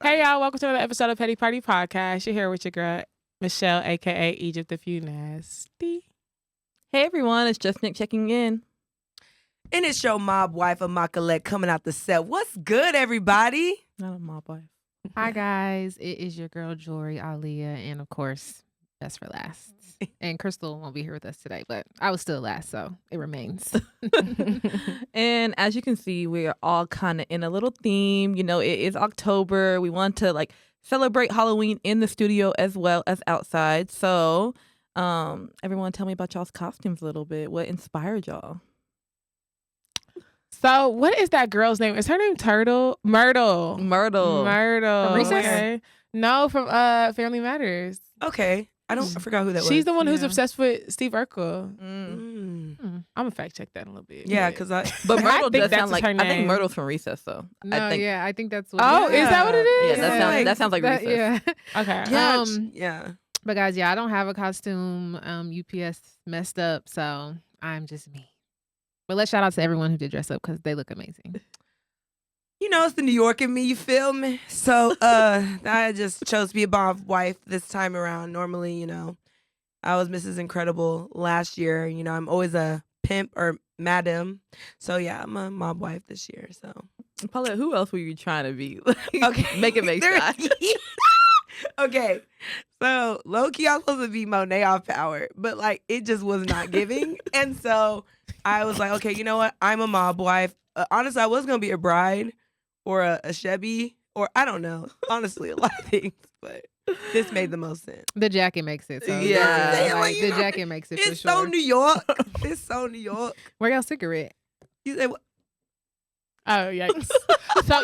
Hey y'all, welcome to another episode of Petty Party Podcast. You're here with your girl, Michelle, aka Egypt if you nasty. Hey everyone, it's just Nick checking in. And it's your mob wife of Colette coming out the set. What's good, everybody? Not a mob wife. Hi guys, it is your girl Jori, Aaliyah, and of course, best for last. And Crystal won't be here with us today, but I was still last, so it remains. And as you can see, we are all kind of in a little theme. You know, it is October. We want to celebrate Halloween in the studio as well as outside. So, everyone, tell me about y'all's costumes a little bit. What inspired y'all? So, what is that girl's name? Is her name Myrtle? Myrtle. From Recess? Okay. No, from Family Matters. Okay. I forgot who that was. She's the one who's Yeah. obsessed with Steve Urkel. Mm. I'm gonna fact check that in a little bit. Yeah, because But I Myrtle think does that's sound like her I think name. Myrtle's from Recess, though. No, I I think that's what. Oh, is that what it Yeah, is? that sounds like that, Recess. yeah. Okay. Yeah, Um, But guys, I don't have a costume. UPS messed up, so I'm just me. But let's shout out to everyone who did dress up because they look amazing. You know, it's the New York in me, you feel me? So I just chose to be a mob wife this time around. Normally, you know, I was Mrs. Incredible last year. You know, I'm always a pimp or madam. So yeah, I'm a mob wife this year. So Paulette, who else were you trying to be? okay. Make it make sense. Okay. So low key I was supposed to be Monet off Power, but it just was not giving. And so I was like, okay, you know what? I'm a mob wife. Honestly, I was gonna be a bride or a Chevy or I don't know. Honestly, a lot of things, but this made the most sense. The jacket makes it. So Yeah. the jacket makes it for It's sure. so New York. It's so New York. Where y'all cigarette? You say what? Oh yikes.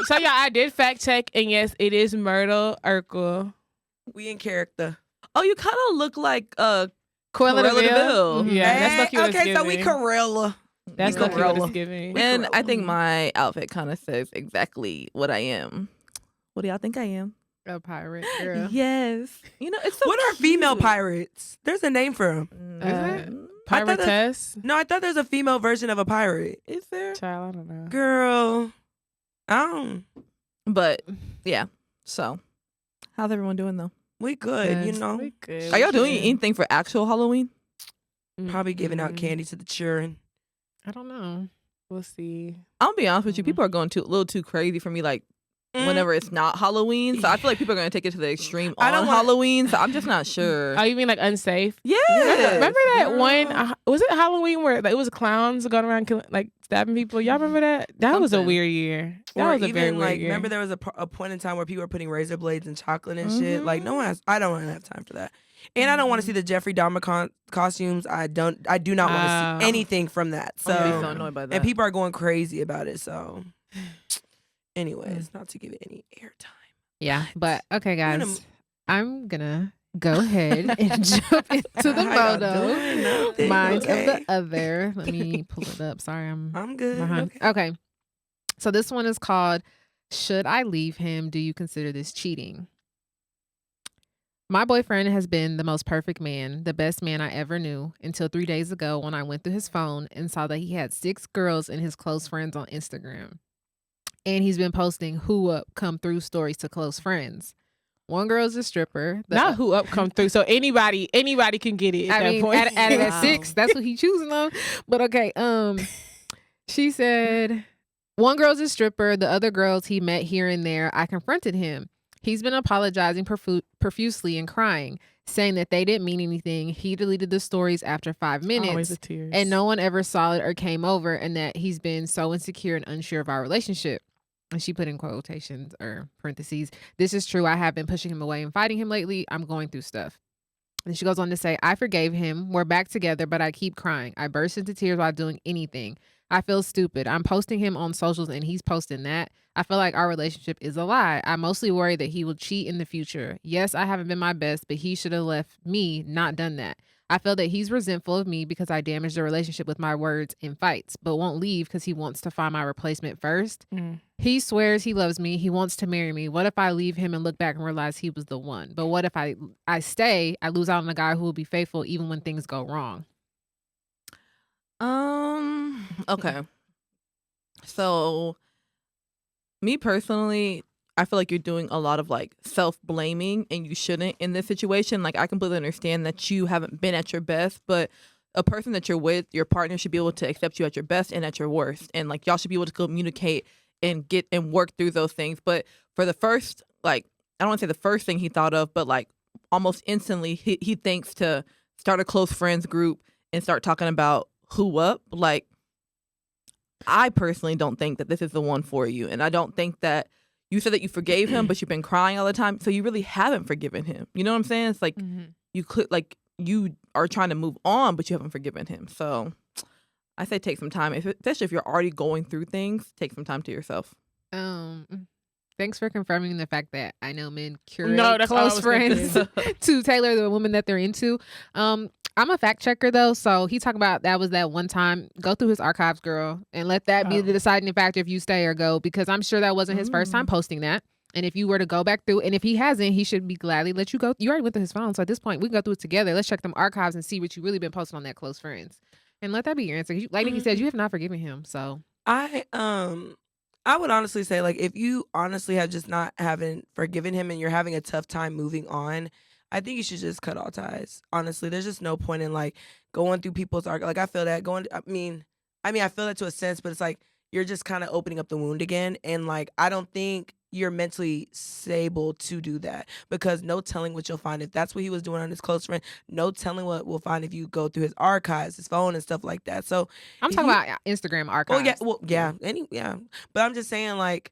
so yeah, I did fact check, and yes, it is Myrtle Urkel. We in character. Oh, you kind of look like Cruella Cruella de Vil? DeVille. Mhm. Yeah, that's lucky what it's okay, so we giving. Corella. That's We lucky what Corella. it's giving. And I Corella. think my outfit kind of says exactly what I am. What do y'all think I am? A pirate girl. Yes. You know, it's so What are female cute. pirates? There's a name for them. Mm, Piratess. No, I thought there's a female version of a pirate. Is there? Child, I don't know. Girl, I don't. But yeah. So, how's everyone doing though? We good, you Good. know. We good. Are y'all doing We good. anything for actual Halloween? Probably giving out Mm-mm. candy to the children. I don't know. We'll see. I'll be honest with you. Mhm. People are going a little too crazy for me. Mm. Whenever it's not Halloween, so I feel like people are going to take it to the extreme I on don't wanna- Halloween. So I'm just not sure. Oh, you mean like unsafe? Yeah. Remember that girl. one? Was it Halloween where it was clowns going around stabbing people? Y'all remember that? That was a Something. weird year. That Or was a very even weird year. remember there was a point in time where people were putting razor blades in chocolate and shit. Like no one has. I don't have time for that. And I don't want to see the Jeffrey Dahmer costumes. I do not want to see anything from that. So, I'm gonna be so annoyed by that. and people are going crazy about it. So, anyways, not to give it any airtime. Yeah, but okay, Wait a guys. I'm gonna go ahead and jump into the How y'all MOTO. doing? Nothing, Mine's okay. of the other. Let me pull it up. Sorry, I'm good. behind. Okay. Okay. So this one is called Should I Leave Him? Do you consider this cheating? My boyfriend has been the most perfect man, the best man I ever knew, until 3 days ago when I went through his phone and saw that he had 6 girls and his close friends on Instagram. And he's been posting who up come through stories to close friends. One girl's a stripper. Not who up come through. So anybody can get it at I that mean, point. at Wow. 6, that's what he choosing on. But okay, she said, one girl's a stripper. The other girls he met here and there. I confronted him. He's been apologizing profusely and crying, saying that they didn't mean anything. He deleted the stories after 5 minutes. Always the tears. And no one ever saw it or came over, and that he's been so insecure and unsure of our relationship. And she put in quotations or parentheses, this is true. I have been pushing him away and fighting him lately. I'm going through stuff. And she goes on to say, I forgave him. We're back together, but I keep crying. I burst into tears while doing anything. I feel stupid. I'm posting him on socials and he's posting that. I feel like our relationship is a lie. I'm mostly worried that he will cheat in the future. Yes, I haven't been my best, but he should have left me, not done that. I feel that he's resentful of me because I damaged the relationship with my words in fights, but won't leave because he wants to find my replacement first. He swears he loves me. He wants to marry me. What if I leave him and look back and realize he was the one? But what if I stay, I lose out on a guy who will be faithful even when things go wrong? Okay. So, me personally, I feel like you're doing a lot of like self-blaming, and you shouldn't in this situation. Like, I completely understand that you haven't been at your best, but a person that you're with, your partner, should be able to accept you at your best and at your worst. And like, y'all should be able to communicate and get and work through those things. But for the first, like, I don't want to say the first thing he thought of, but like almost instantly he thinks to start a close friends group and start talking about who up. Like, I personally don't think that this is the one for you. And I don't think that you said that you forgave him, but you've been crying all the time. So you really haven't forgiven him. You know what I'm saying? It's like you could, like, you are trying to move on, but you haven't forgiven him. So I say take some time, especially if you're already going through things. Take some time to yourself. Thanks for confirming the fact that I know men curate close friends to tailor the woman that they're into. I'm a fact checker though, so he talked about that was that one time. Go through his archives, girl, and let that be the deciding factor if you stay or go, because I'm sure that wasn't his first time posting that. And if you were to go back through, and if he hasn't, he should be gladly let you go. You already went through his phone, so at this point we can go through it together. Let's check them archives and see what you really been posting on that close friends, and let that be your answer. Like Nikki said, you have not forgiven him, so I would honestly say, like, if you honestly have just not haven't forgiven him and you're having a tough time moving on, I think you should just cut all ties. Honestly, there's just no point in like going through people's arc. Like, I feel that I feel that to a sense, but it's like you're just kind of opening up the wound again. And like, I don't think you're mentally stable to do that, because no telling what you'll find if that's what he was doing on his close friend. No telling what we'll find if you go through his archives, his phone and stuff like that. So I'm talking about Instagram archives. But I'm just saying, like,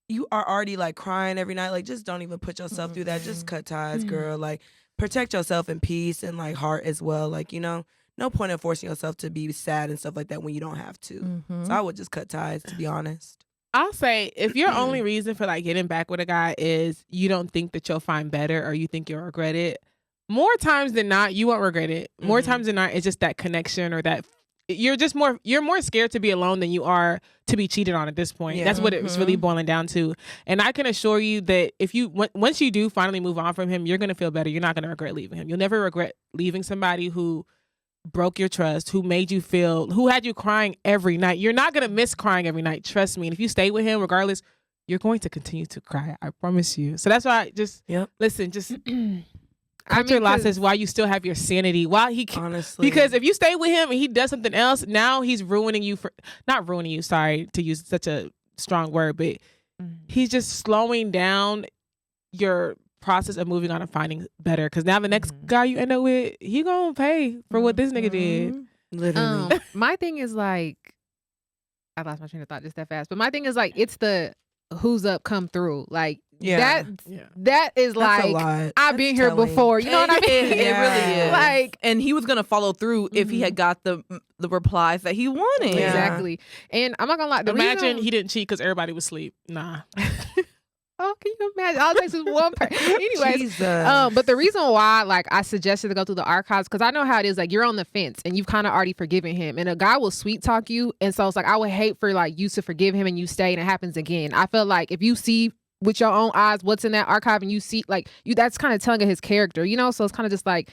you are already like crying every night. Like, just don't even put yourself through that. Just cut ties, girl. Like, protect yourself in peace and like heart as well. Like, you know, no point in forcing yourself to be sad and stuff like that when you don't have to. So I would just cut ties, to be honest. I'll say, if your only reason for like getting back with a guy is you don't think that you'll find better or you think you'll regret it, more times than not, you won't regret it. More times than not, it's just that connection, or that you're more scared to be alone than you are to be cheated on at this point. Yeah. That's what it's really boiling down to. And I can assure you that if you once you do finally move on from him, you're going to feel better. You're not going to regret leaving him. You'll never regret leaving somebody who broke your trust, who made you feel, who had you crying every night. You're not going to miss crying every night. Trust me. And if you stay with him, regardless, you're going to continue to cry. I promise you. So that's why listen, just cut your losses while you still have your sanity. While he can, honestly, because if you stay with him and he does something else, now he's ruining you not ruining you. Sorry to use such a strong word, but he's just slowing down your process of moving on and finding better. Because now the next guy you end up with, he gonna pay for what this nigga did. Literally. My thing is like, I lost my train of thought just that fast. But my thing is like, it's the who's up come through. Like that is like, I've been here before. You know what I mean? It really is. Like, and he was gonna follow through if he had got the replies that he wanted. Yeah. Exactly. And I'm not gonna lie. Imagine he didn't cheat because everybody was asleep. Nah. Oh, can you imagine? All it takes is one person. Anyways, but the reason why, like, I suggested to go through the archives, because I know how it is. Like, you're on the fence and you've kind of already forgiven him, and a guy will sweet talk you, and so it's like I would hate for like you to forgive him and you stay and it happens again. I feel like if you see with your own eyes what's in that archive and you see like you, that's kind of telling of his character, you know. So it's kind of just like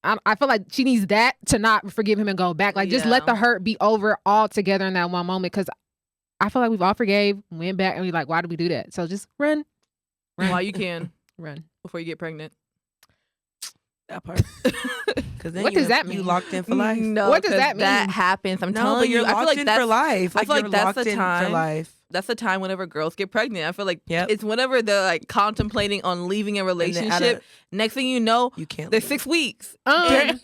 I feel like she needs that to not forgive him and go back. Like, just let the hurt be over all together in that one moment, because I feel like we've all forgave, went back, and we're like, why did we do that? So just run while you can. Run before you get pregnant. That part. Because then what does that mean? You locked in for life. No, what does that mean? That happens. I'm telling but you. You're I feel like in that's for life. I feel like that's the time for life. That's the time whenever girls get pregnant. I feel like it's whenever they're like contemplating on leaving a relationship. Next thing you know, you can't. There's 6 weeks.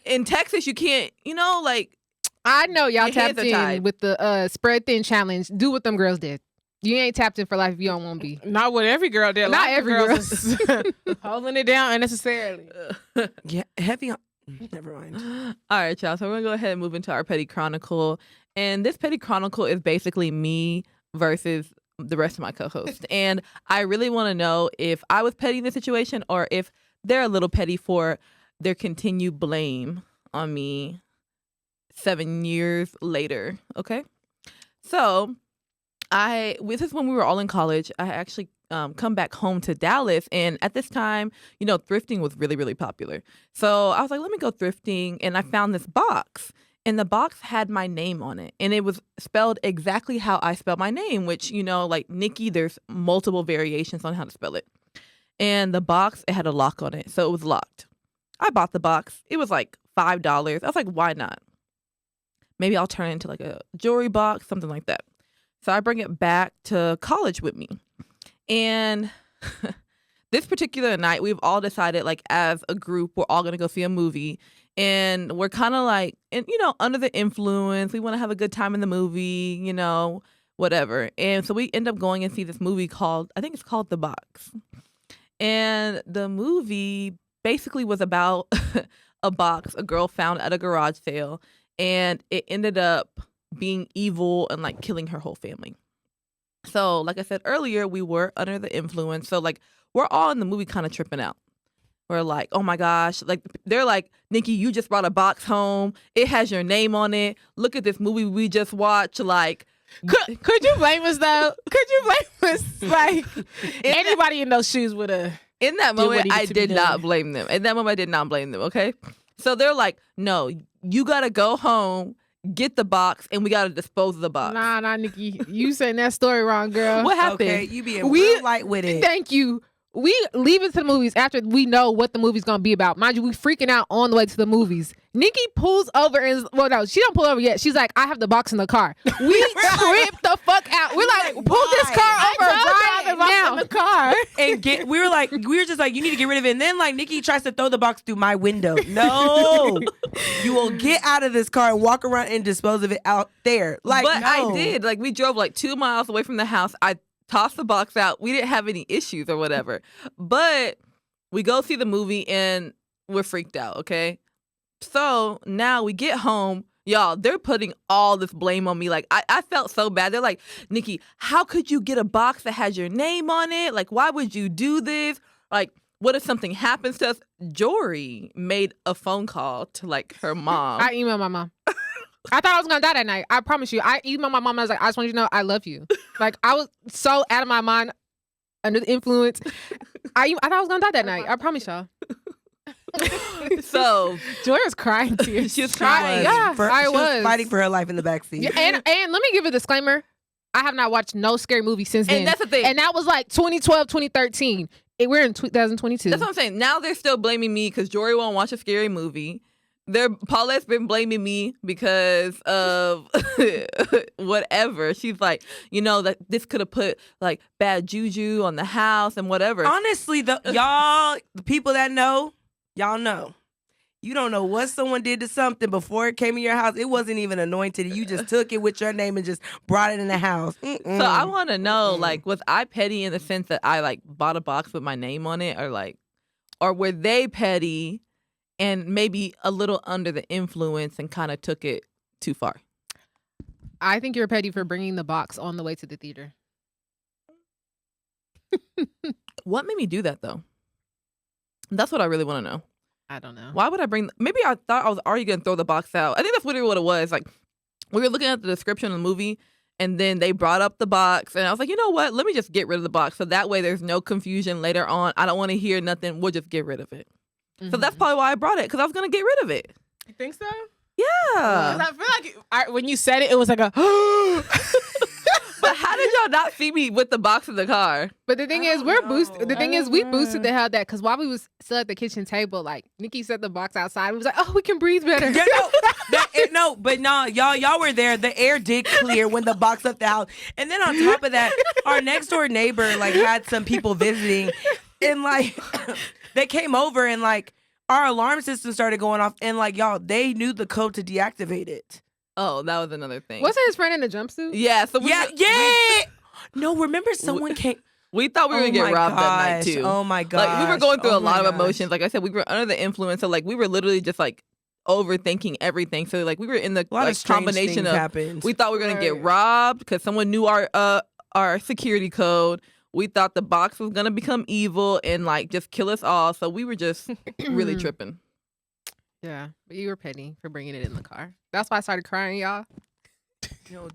In Texas, you can't. You know, like, I know y'all tapped in with the spread thin challenge. Do what them girls did. You ain't tapped in for life if you don't want to be. Not what every girl did. Not every girl is holding it down unnecessarily. Yeah, heavy on. Never mind. All right, y'all. So we're going to go ahead and move into our Petty Chronicle. And this Petty Chronicle is basically me versus the rest of my co-hosts. And I really want to know if I was petty in this situation or if they're a little petty for their continued blame on me 7 years later. Okay? So this is when we were all in college. I actually come back home to Dallas, and at this time, you know, thrifting was really, really popular. So I was like, let me go thrifting, and I found this box, And the box had my name on it. And it was spelled exactly how I spell my name, which, like Nikki, there's multiple variations on how to spell it. And the box, it had a lock on it. So it was locked. I bought the box. It was like $5. I was like, why not? Maybe I'll turn it into like a jewelry box, something like that. So I bring it back to college with me. And this particular night, we've all decided, like, as a group, we're all going to go see a movie. And we're kind of like, under the influence. We want to have a good time in the movie, whatever. And so we end up going and see this movie I think it's called The Box. And the movie basically was about a box a girl found at a garage sale. And it ended up being evil and like killing her whole family. So like I said earlier, we were under the influence. So like we're all in the movie kind of tripping out. We're like, oh my gosh. Like they're like, Nikki, you just brought a box home. It has your name on it. Look at this movie we just watched. Like, could you blame us though? Could you blame us? Like anybody in those shoes would have. In that moment, I did not blame them. In that moment, I did not blame them. Okay. So they're like, no, you got to go home, get the box, and we got to dispose of the box. Nah, Nikki. You saying that story wrong, girl. What happened? Okay, you being real light with it. Thank you. We leave it to the movies after we know what the movie's going to be about. Mind you, we freaking out on the way to the movies. Nikki pulls over and, well, no, she don't pull over yet. She's like, I have the box in the car. We trip the fuck out. We're like, pull this car over right now. In the car. And we were just like, you need to get rid of it. And then like Nikki tries to throw the box through my window. No, you will get out of this car and walk around and dispose of it out there. Like, but no. I did. Like we drove like 2 miles away from the house. I tossed the box out. We didn't have any issues or whatever. But we go see the movie and we're freaked out, okay? So now we get home. Y'all, they're putting all this blame on me. Like, I felt so bad. They're like, Nikki, how could you get a box that has your name on it? Like, why would you do this? Like, what if something happens to us? Jori made a phone call to, like, her mom. I emailed my mom. I thought I was going to die that night. I promise you. I emailed my mom. I was like, I just want you to know I love you. Like, I was so out of my mind under the influence. I thought I was going to die that night. I promise y'all. So Joy was crying tears. She was crying. Yeah, I was fighting for her life in the backseat. Yeah, and let me give a disclaimer. I have not watched no scary movie since then. And that's the thing. And that was like 2012, 2013. We're in 2022. That's what I'm saying. Now they're still blaming me because Jori won't watch a scary movie. Paulette's been blaming me because of whatever. She's like, that this could have put like bad juju on the house and whatever. Honestly, the people that know, y'all know. You don't know what someone did to something before it came in your house. It wasn't even anointed. You just took it with your name and just brought it in the house. So I want to know, like, was I petty in the sense that I like bought a box with my name on it, or were they petty and maybe a little under the influence and kind of took it too far? I think you're petty for bringing the box on the way to the theater. What made me do that, though? That's what I really want to know. I don't know. Why would I bring... Maybe I thought I was already going to throw the box out. I think that's literally what it was. Like, we were looking at the description of the movie, and then they brought up the box, and I was like, you know what? Let me just get rid of the box, so that way there's no confusion later on. I don't want to hear nothing. We'll just get rid of it. Mm-hmm. So that's probably why I brought it, because I was going to get rid of it. You think so? Yeah. Because I feel like when you said it, it was like a... But how did y'all not see me with the box in the car? But the thing is, we boosted the hell out that because while we was still at the kitchen table, like Nikki set the box outside. We was like, oh, we can breathe better. Yeah, but y'all were there. The air did clear when the box left the house. And then on top of that, our next door neighbor like had some people visiting, and like they came over and like our alarm system started going off, and like y'all, they knew the code to deactivate it. Oh, that was another thing. Wasn't his friend in a jumpsuit? Yeah. So No, remember someone came. We thought we were going to get robbed that night, too. Oh, my gosh. Like, we were going through a lot of emotions. Like I said, we were under the influence. So, like, we were literally just, like, overthinking everything. So, like, we were in the combination of... happened. We thought we were going to get robbed because someone knew our security code. We thought the box was going to become evil and, like, just kill us all. So, we were just really tripping. Yeah, but you were petty for bringing it in the car. That's why I started crying, y'all. Yo,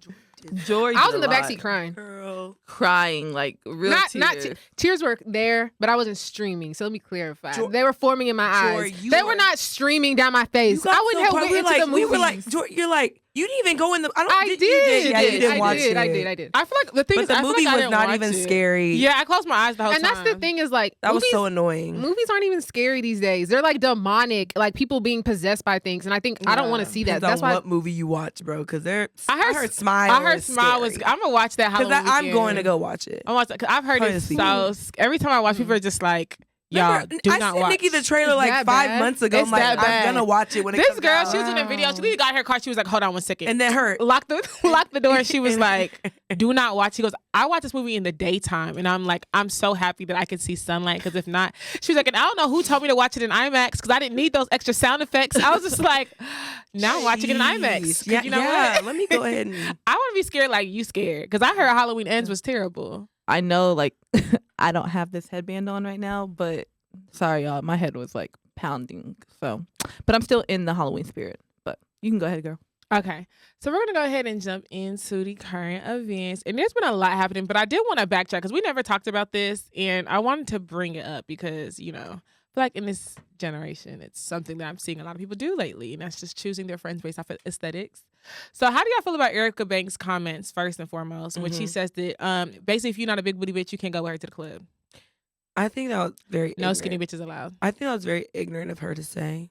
Jori I was did in the a lot. backseat crying. Girl. Crying, like real tears. Tears were there, but I wasn't streaming. So let me clarify. they were forming in my Jori, eyes. They were not streaming down my face. I wouldn't have went into the movies. We were like, you're like, you didn't even go in the. I did. Yeah, you didn't watch it. I did. I feel like the thing But is, the I feel movie like I was didn't not watch even it. scary. Yeah, I closed my eyes the whole time. And that's the thing is like That movies, was so annoying. Movies aren't even scary these days. They're like demonic, like people being possessed by things. And I think I don't want to see that. Depends That's on why what movie you watch, bro. Because I heard Smile. I heard Smile was. I'm gonna watch that Halloween. Because I'm going to go watch it. I'm watching. I've heard Probably it's the so. Every time I watch, people are just like, y'all do I not sent watch. Nikki the trailer like that 5 bad? months ago. It's I'm like, that bad. I'm gonna watch it when it This comes girl, out. she was in a video. She literally got in her car. She was like, hold on 1 second. And then her locked the door, and she was like, do not watch. She goes, I watch this movie in the daytime, and I'm like, I'm so happy that I can see sunlight, because if not, she was like, and I don't know who told me to watch it in IMAX, because I didn't need those extra sound effects. I was just like, now I'm watching it in IMAX. Yeah, you know what? let me go ahead and. I want to be scared like you scared, because I heard Halloween Ends was terrible. I know, like, I don't have this headband on right now, but sorry, y'all. My head was like pounding. So, but I'm still in the Halloween spirit. But you can go ahead, girl. Okay, so we're gonna go ahead and jump into the current events, and there's been a lot happening, but I did want to backtrack because we never talked about this, and I wanted to bring it up because I feel like in this generation, it's something that I'm seeing a lot of people do lately, and that's just choosing their friends based off of aesthetics. So, how do y'all feel about Erica Banks' comments first and foremost, when she says that basically if you're not a big booty bitch, you can't go with her to the club? I think that was very No ignorant. skinny bitches allowed. I think that was very ignorant of her to say.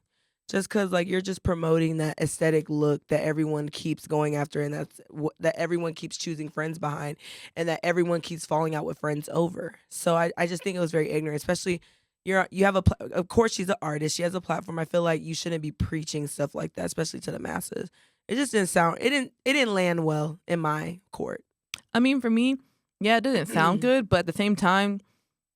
Just because, like, you're just promoting that aesthetic look that everyone keeps going after, and that everyone keeps choosing friends behind, and that everyone keeps falling out with friends over. So I just think it was very ignorant, especially you have of course she's an artist, she has a platform. I feel like you shouldn't be preaching stuff like that, especially to the masses. It just it didn't land well in my court. I mean, for me, yeah, it didn't sound good, but at the same time,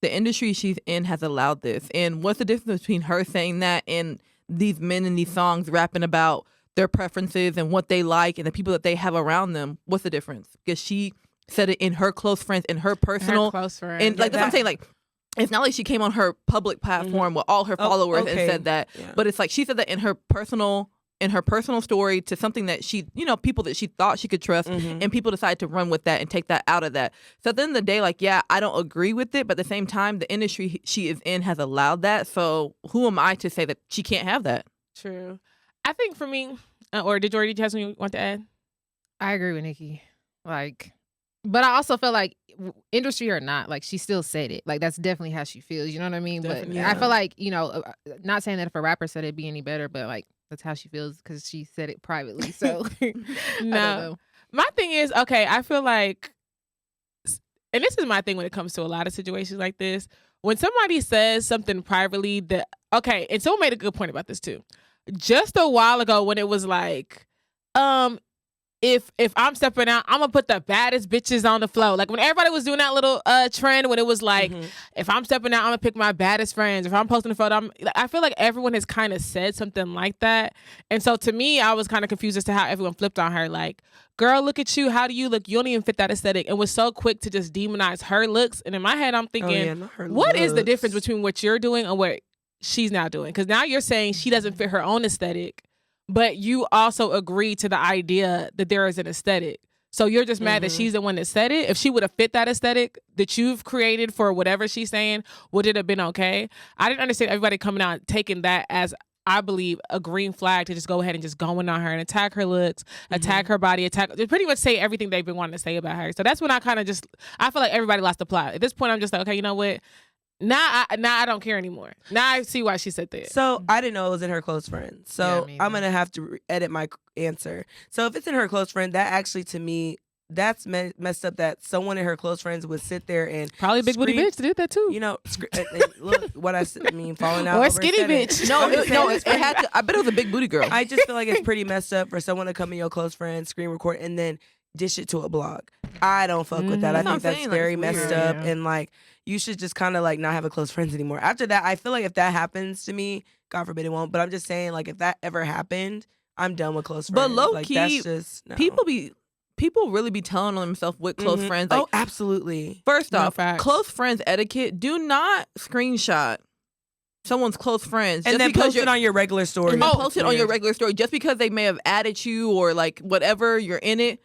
the industry she's in has allowed this. And what's the difference between her saying that and these men in these songs rapping about their preferences and what they like and the people that they have around them? What's the difference? Because she said it in her close friends, in her personal, close friends. and like that's what I'm saying. Like, it's not like she came on her public platform with all her followers and said that, but it's like she said that in her personal story to something that she, people that she thought she could trust, and people decided to run with that and take that out of that. So at the end of the day, like, yeah, I don't agree with it, but at the same time, the industry she is in has allowed that. So who am I to say that she can't have that? True. I think for me, or did Jori, did you have something you want to add? I agree with Nikki. Like, but I also feel like industry or not, like she still said it. Like that's definitely how she feels. You know what I mean? Definitely, but I feel like, not saying that if a rapper said it'd be any better, but like that's how she feels because she said it privately. So no, my thing is, okay, I feel like, and this is my thing when it comes to a lot of situations like this, when somebody says something privately that, okay, and someone made a good point about this too. Just a while ago when it was like, if I'm stepping out, I'm gonna put the baddest bitches on the floor. Like when everybody was doing that little trend when it was like, if I'm stepping out, I'm gonna pick my baddest friends. If I'm posting a photo, I feel like everyone has kind of said something like that. And so to me, I was kind of confused as to how everyone flipped on her. Like, girl, look at you. How do you look? You don't even fit that aesthetic. And was so quick to just demonize her looks. And in my head, I'm thinking, what is the difference between what you're doing and what she's now doing? Because now you're saying she doesn't fit her own aesthetic, but you also agree to the idea that there is an aesthetic. So you're just mad that she's the one that said it. If she would have fit that aesthetic that you've created for whatever she's saying, would it have been okay? I didn't understand everybody coming out and taking that as, I believe, a green flag to just go ahead and just go in on her and attack her looks, attack her body, pretty much say everything they've been wanting to say about her. So that's when I kind of just, I feel like everybody lost the plot. At this point, I'm just like, okay, you know what? Now I don't care anymore. Now I see why she said that. So I didn't know it was in her close friend. So I'm going to have to edit my answer. So if it's in her close friend, that actually to me, that's messed up that someone in her close friends would sit there and probably a big booty bitch did that too. Look what I mean, falling out. Or a skinny bitch. No, it had to, I bet it was a big booty girl. I just feel like it's pretty messed up for someone to come in your close friend, screen record, and then dish it to a blog. I don't fuck with that. I think that's very messed up, and like you should just kind of like not have a close friends anymore. After that, I feel like if that happens to me, God forbid it won't, but I'm just saying like if that ever happened, I'm done with close friends. But low like, key, that's just, no. people really be telling on themselves with close friends. Like, oh, absolutely. First off, close friends etiquette: do not screenshot someone's close friends and then post it on your regular story. And then post it on your regular story just because they may have added you or like whatever you're in it.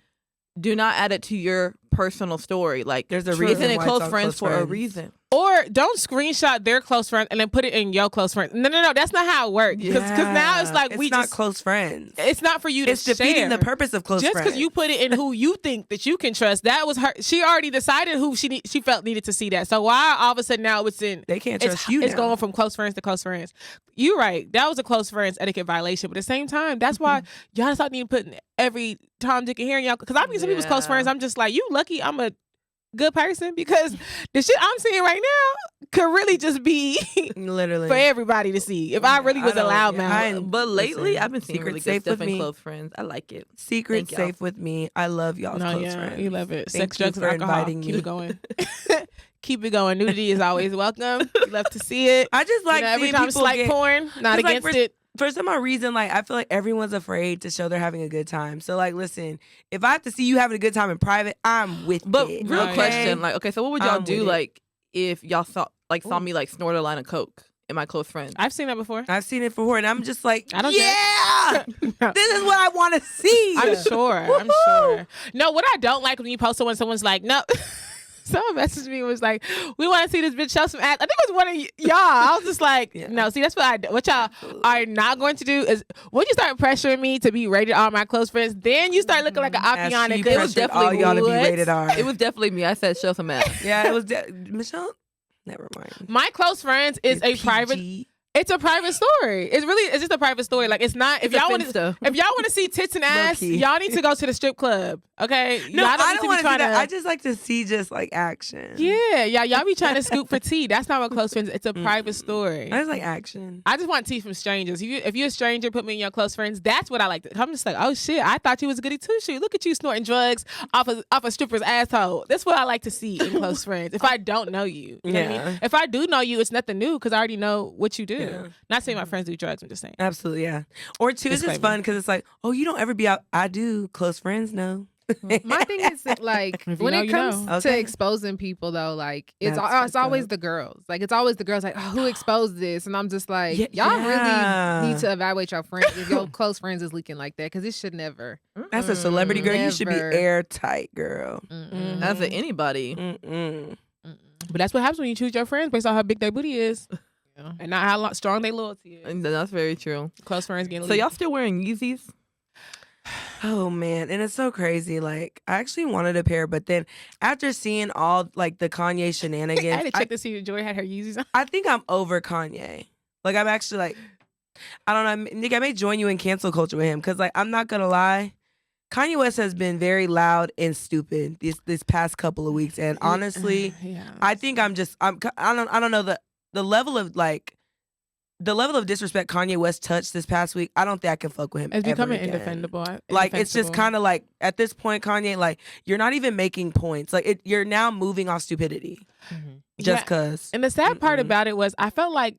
do not add it to your personal story. Like, There's a it's reason in why close it's on friends close for a friends. reason. Or don't screenshot their close friend and then put it in your close friend. No. That's not how it works. Because now it's like it's not just close friends. It's not for you to It's defeating share. the purpose of close Just friends. because you put it in who you think that you can trust, that was her. She already decided who she felt needed to see that. So why all of a sudden now it's in? They can't trust you. It's now. going from close friends to close friends. You're right. That was a close friends etiquette violation. But at the same time, that's why y'all stop need putting every Tom, Dick, and Harry y'all. Because I mean, some people's close friends. I'm just like, you lucky I'm a good person, because the shit I'm seeing right now could really just be literally for everybody to see. If I really was a loudmouth. But lately, listen, I've been seeing secret really good safe stuff with in me. close friends. I like it. Secret Thank y'all. safe with me. I love y'all's close friends. You love it. Thank Sex, you drugs, and for alcohol. inviting Keep me. it going. Keep it going. Nudity is always welcome. We love to see it. I just like every seeing time people it's like get, porn, not 'cause, like, against it. For some odd reason, like, I feel like everyone's afraid to show they're having a good time. So, like, listen, if I have to see you having a good time in private, I'm with But it. real Okay? question, like, okay, so what would y'all I'm do, with it. like, if y'all saw me like snort a line of coke in my close friends? I've seen that before. I've seen it before, and I'm just like, I don't yeah, this is what I want to see. I'm sure. No, what I don't like when you post it when someone's like, no. Someone messaged me and was like, we want to see this bitch show some ass. I think it was one of y'all. I was just like, no, see, that's what y'all are not going to do is when you start pressuring me to be rated R, my close friends, then you start looking like an As Afiana. she It was pressured definitely all y'all to be what? rated R. It was definitely me. I said show some ass. Yeah, it was Michelle. Never mind. My close friends is a private. PG. It's a private story. It's just a private story. Like, it's not. If It's a y'all want Finsta. to, if y'all want to see tits and ass, Low-key. y'all need to go to the strip club. Okay. No, y'all I don't need want to to be see trying that. I just like to see just like action. Yeah, y'all be trying to scoop for tea. That's not what close friends. It's a private story. I just like action. I just want tea from strangers. If you're a stranger, put me in your close friends. That's what I like. I'm just like, oh shit, I thought you was a goody two shoe. Look at you snorting drugs off a stripper's asshole. That's what I like to see in close friends. If I don't know you, you know what I mean? If I do know you, it's nothing new because I already know what you do. Yeah. Not saying my friends do drugs. I'm just saying. Absolutely, yeah. Or two, it's just Disclaimer. fun because it's like, oh, you don't ever be out. I do. Close friends, no. My thing is that, like, If you when know, it you comes know. to Okay. exposing people, though, like it's That's it's always fucked the girls. Like, it's always the girls. Like, oh, who exposed this? And I'm just like, Yeah, y'all yeah. really need to evaluate your friends if your close friends is leaking like that, because it should never. That's a celebrity girl. You should be Never. airtight, girl. Mm-mm. As in anybody. Mm-mm. But that's what happens when you choose your friends based on how big their booty is, Yeah. and not how strong their loyalty is. And that's very true. Close friends getting. So y'all still wearing Yeezys? Oh man, and it's so crazy. Like, I actually wanted a pair, but then after seeing all like the Kanye I had shenanigans, to check to see if Jori had her Yeezys on. I think I'm over Kanye. Like, I'm actually like, I don't know, Nick. I may join you in cancel culture with him because, like, I'm not gonna lie, Kanye West has been very loud and stupid this past couple of weeks, and honestly, yeah. I think I don't know the level of like. The level of disrespect Kanye West touched this past week, I don't think I can fuck with him. It's ever becoming again. indefendable. Like, it's just kind of like at this point, Kanye, like, you're not even making points. Like, you're now moving off stupidity just cause. And the sad part Mm-mm. about it was, I felt like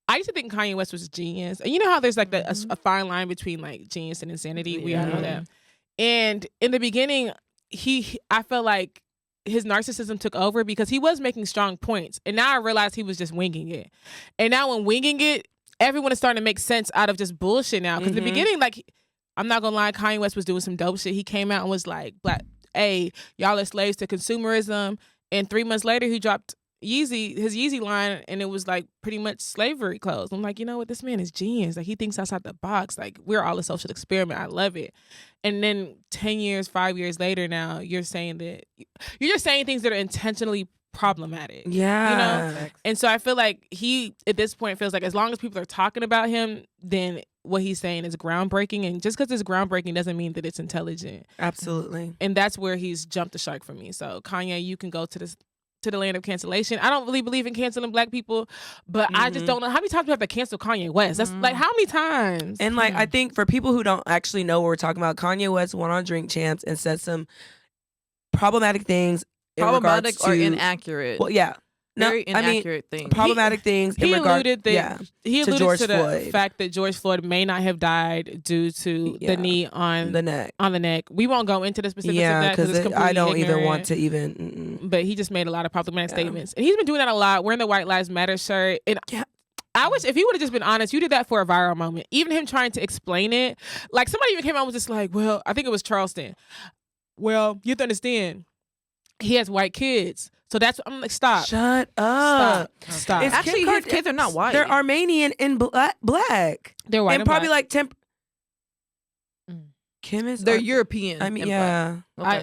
I used to think Kanye West was a genius, and you know how there's like a fine line between like genius and insanity. We all know that. And in the beginning, I felt like his narcissism took over because he was making strong points, and now I realized he was just winging it. And now when winging it, everyone is starting to make sense out of just bullshit now. Because in the beginning, like, I'm not gonna lie, Kanye West was doing some dope shit. He came out and was like, hey, y'all are slaves to consumerism. And 3 months later, he dropped his Yeezy line, and it was like pretty much slavery clothes. I'm like, you know what? This man is genius. Like, he thinks outside the box. Like, we're all a social experiment. I love it. And then 10 years, 5 years later now, you're saying things that are intentionally problematic. Yeah. You know? And so I feel like he, at this point, feels like as long as people are talking about him, then what he's saying is groundbreaking. And just because it's groundbreaking doesn't mean that it's intelligent. Absolutely. And that's where he's jumped the shark for me. So Kanye, you can go to the land of cancellation. I don't really believe in canceling black people, but I just don't know how many times we have to cancel Kanye West. That's like, how many times? And like, I think for people who don't actually know what we're talking about, Kanye West went on Drink Champs and said some problematic things. Problematic in or regards to, inaccurate? Well, yeah. Very inaccurate things. Problematic things in He regard. alluded that he alluded George to the Floyd. fact that George Floyd may not have died due to the knee on the neck. on the neck. We won't go into the specifics of Yeah, that because it's because completely I don't even ignorant. want to even. But he just made a lot of problematic statements, and he's been doing that a lot. Wearing the White Lives Matter shirt, and I wish if he would have just been honest, you did that for a viral moment. Even him trying to explain it, like somebody even came out and was just like, "Well, I think it was Charleston." well, you have to understand, he has white kids. So that's, I'm like, stop. Shut up. Stop. It's Actually, Kim his kids are not white. They're Armenian and black. They're white and probably black. like Kim is. They're European. I mean, and yeah. black.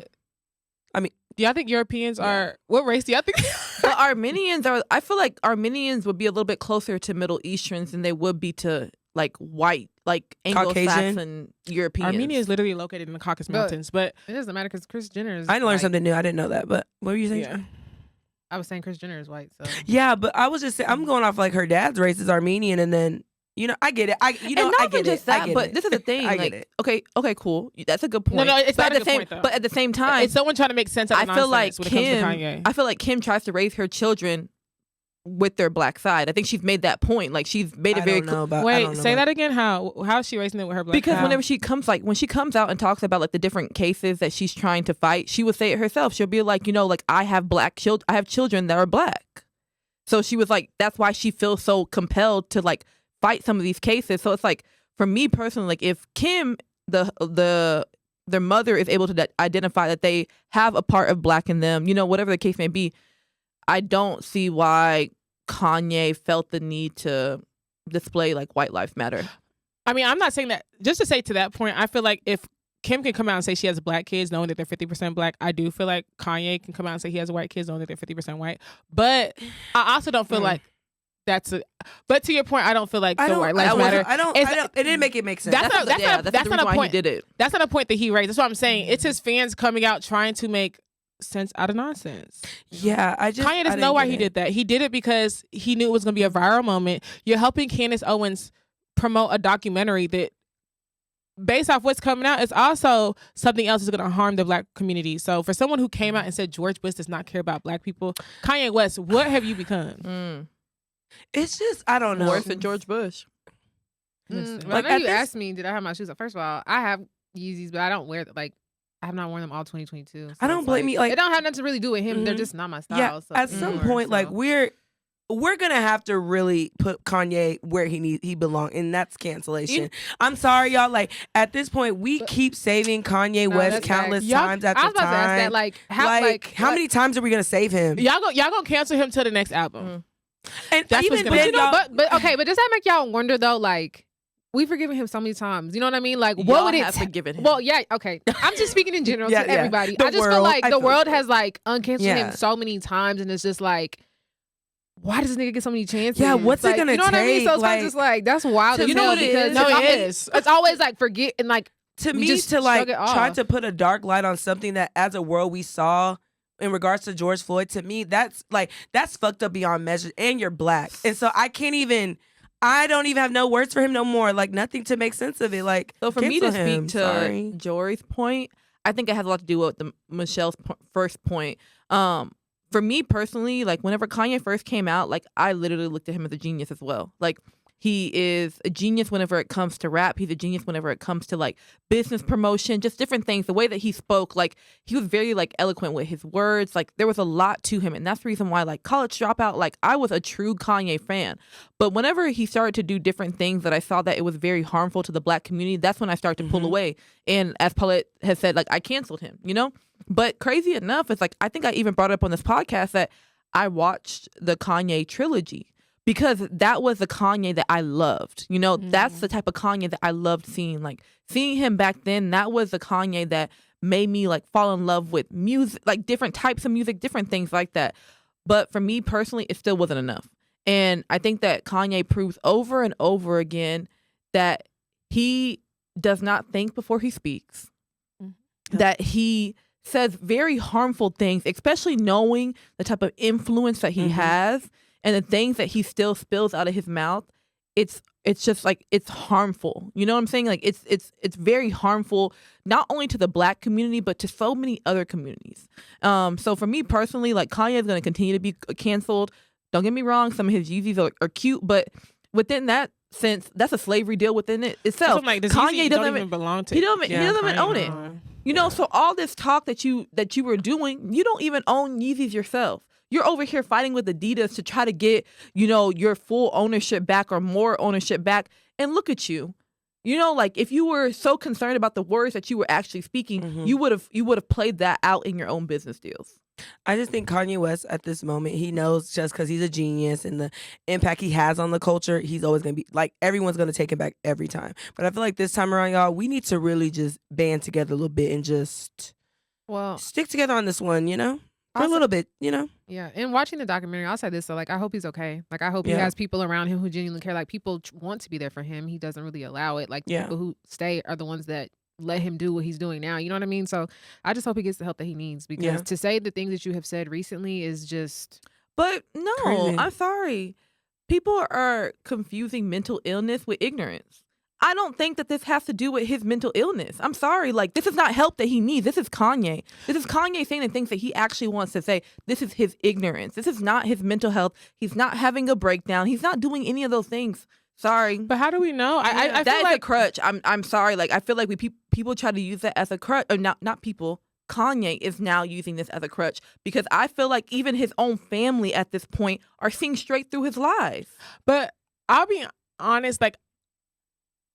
Okay. Do y'all think Europeans are, what race do y'all think? But Armenians are, I feel like Armenians would be a little bit closer to Middle Easterns than they would be to like white, like Anglo-Saxon Europeans. Armenia is literally located in the Caucasus Mountains, but It doesn't matter because Kris Jenner is. I learned like, something new. I didn't know that. But what were you saying? yeah. I was saying Kris Jenner is white, so. Yeah, but I was just saying, I'm going off like her dad's race is Armenian, and then I get it. And not I even get just it. I that, get but it. this is the thing. I like, get it. okay, cool. That's a good point. No, it's but not at a the good same, point, though. But at the same time, It's someone trying to make sense out of I feel like nonsense when it comes to Kim. Kanye. I feel like Kim tries to raise her children with their black side. I think she's made that point. Like she's made it very clear. Wait, say that again. How is she raising it with her black? Because child? whenever she comes, like when she comes out and talks about like the different cases that she's trying to fight, she would say it herself. She'll be like, like I have I have children that are black. So she was like, that's why she feels so compelled to like fight some of these cases. So it's like, for me personally, like if Kim, their mother is able to identify that they have a part of black in them, whatever the case may be, I don't see why Kanye felt the need to display like White Lives Matter. I mean, I'm not saying that. Just to say to that point, I feel like if Kim can come out and say she has black kids knowing that they're 50% black, I do feel like Kanye can come out and say he has white kids knowing that they're 50% white. But I also don't feel like that's a. But to your point, I don't feel like the White Lives Matter. I don't. It didn't make it make sense. That's not a point. He did it. That's not a point that he raised. That's what I'm saying. It's his fans coming out trying to make sense out of nonsense. Yeah, Kanye doesn't know why he did that. He did it because he knew it was going to be a viral moment. You're helping Candace Owens promote a documentary that, based off what's coming out, it's also something else that's going to harm the black community. So for someone who came out and said George Bush does not care about black people, Kanye West, what have you become? It's just, I don't know. Worse than George Bush. Well, I know you asked me, did I have my shoes up? First of all, I have Yeezys, but I don't wear I have not worn them all 2022. So I don't blame you. Like, it don't have nothing to really do with him. They're just not my style. Yeah, so at some point, like we're gonna have to really put Kanye where he belongs, and that's cancellation. I'm sorry, y'all. Like at this point, we keep saving Kanye West countless times after time. I was about to ask that. How many times are we gonna save him? Y'all gonna cancel him till the next album. And that's even then, but okay, but does that make y'all wonder though? Like, we've forgiven him so many times. You know what I mean? Like, what would it have forgiven him? Well, yeah, okay. I'm just speaking in general Yeah, to yeah. everybody. The I just feel world, like I the feel world it. has like uncanceled Yeah. him so many times, and it's just like, why does this nigga get so many chances? Yeah, what's it like, gonna you know what I mean? take? So it's Like, kind of just like that's wild. to You know me, what it is? No, it is. It's always like forget and like to we me just to like shrug it try off. to put a dark light on something that as a world we saw in regards to George Floyd, to me that's fucked up beyond measure, and you're black, and so I don't even have no words for him no more, like nothing to make sense of it. Like, So for me to cancel him. speak to Sorry. Jori's point, I think it has a lot to do with Michelle's first point. For me personally, like whenever Kanye first came out, like I literally looked at him as a genius as well. Like he is a genius whenever it comes to rap. He's a genius whenever it comes to like business promotion, just different things. The way that he spoke, like he was very like eloquent with his words. Like there was a lot to him. And that's the reason why like College Dropout, like I was a true Kanye fan. But whenever he started to do different things that I saw that it was very harmful to the black community, that's when I started to pull away. And as Paulette has said, like I canceled him, But crazy enough, it's like I think I even brought it up on this podcast that I watched the Kanye trilogy. Because that was the Kanye that I loved. That's the type of Kanye that I loved seeing. Like, seeing him back then, that was the Kanye that made me, like, fall in love with music, like, different types of music, different things like that. But for me personally, it still wasn't enough. And I think that Kanye proves over and over again that he does not think before he speaks. That he says very harmful things, especially knowing the type of influence that he has. And the things that he still spills out of his mouth, it's just like it's harmful. You know what I'm saying? Like it's very harmful, not only to the black community but to so many other communities. So for me personally, like Kanye is going to continue to be canceled. Don't get me wrong, some of his Yeezys are cute, but within that sense, that's a slavery deal within it itself. Like, Kanye doesn't even belong to. He doesn't even own it. So all this talk that you were doing, you don't even own Yeezys yourself. You're over here fighting with Adidas to try to get, your full ownership back or more ownership back. And look at you. You know, like if you were so concerned about the words that you were actually speaking, Mhm. you would have played that out in your own business deals. I just think Kanye West at this moment, he knows just because he's a genius and the impact he has on the culture, he's always going to be like, everyone's going to take him back every time. But I feel like this time around, y'all, we need to really just band together a little bit and just stick together on this one, you know? For a little bit, you know? Yeah, and watching the documentary, I'll say this, so like I hope he's okay. Like I hope he has people around him who genuinely care. Like people want to be there for him. He doesn't really allow it. Like the people who stay are the ones that let him do what he's doing now. You know what I mean? So I just hope he gets the help that he needs, because to say the things that you have said recently is just. But no, crazy. I'm sorry. People are confusing mental illness with ignorance. I don't think that this has to do with his mental illness. I'm sorry. Like, this is not help that he needs. This is Kanye. This is Kanye saying the things that he actually wants to say. This is his ignorance. This is not his mental health. He's not having a breakdown. He's not doing any of those things. Sorry. But how do we know? I that feel is like a crutch. I'm sorry. Like, I feel like people try to use that as a crutch. Or not people. Kanye is now using this as a crutch, because I feel like even his own family at this point are seeing straight through his lies. But I'll be honest, like,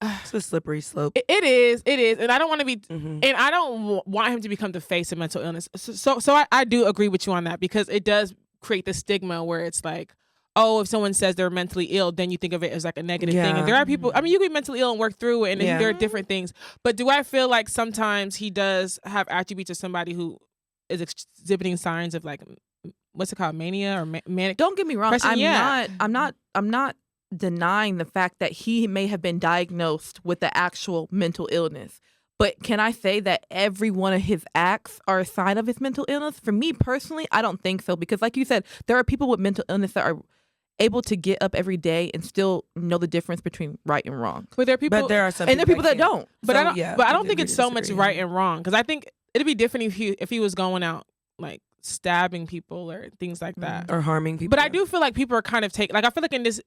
it's a slippery slope. It is, and I don't want to be, Mhm. and I don't want him to become the face of mental illness. So I do agree with you on that, because it does create the stigma where it's like, oh, if someone says they're mentally ill, then you think of it as like a negative thing. And there are people, I mean, you can be mentally ill and work through it, and there are different things. But do I feel like sometimes he does have attributes of somebody who is exhibiting signs of like, what's it called, mania or manic? Don't get me wrong. Depression? I'm not denying the fact that he may have been diagnosed with the actual mental illness. But can I say that every one of his acts are a sign of his mental illness? For me personally, I don't think so. Because like you said, there are people with mental illness that are able to get up every day and still know the difference between right and wrong. But there are people, But there are some and there are people that can't. don't. But So, I don't think it's so much disagree. right and wrong, because I think it'd be different if he was going out like stabbing people or things like that. Or harming people. But I do feel like people are kind of like I feel like in this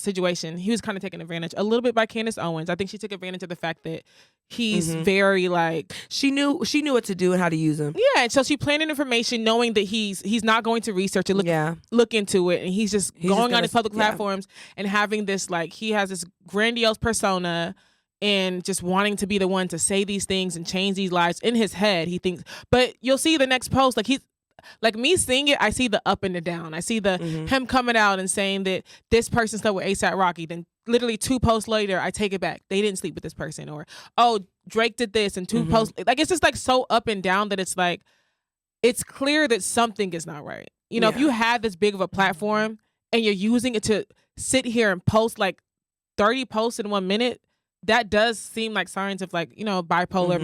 situation, he was kind of taken advantage a little bit by Candace Owens. I think she took advantage of the fact that he's very like, she knew what to do and how to use him. yeah, and so she planted information knowing that he's not going to research and look into it, and he's just going on his public platforms and having this, like, he has this grandiose persona and just wanting to be the one to say these things and change these lives in his head. He thinks, but you'll see the next post, like he's like, me seeing it, I see the up and the down. I see the him coming out and saying that this person slept with A$AP Rocky. Then literally 2 posts later, I take it back. They didn't sleep with this person. Or, oh, Drake did this, and 2 posts. Like, it's just like so up and down that it's like, it's clear that something is not right. You know, if you had this big of a platform and you're using it to sit here and post like 30 posts in 1 minute, that does seem like signs of, like, you know, bipolar,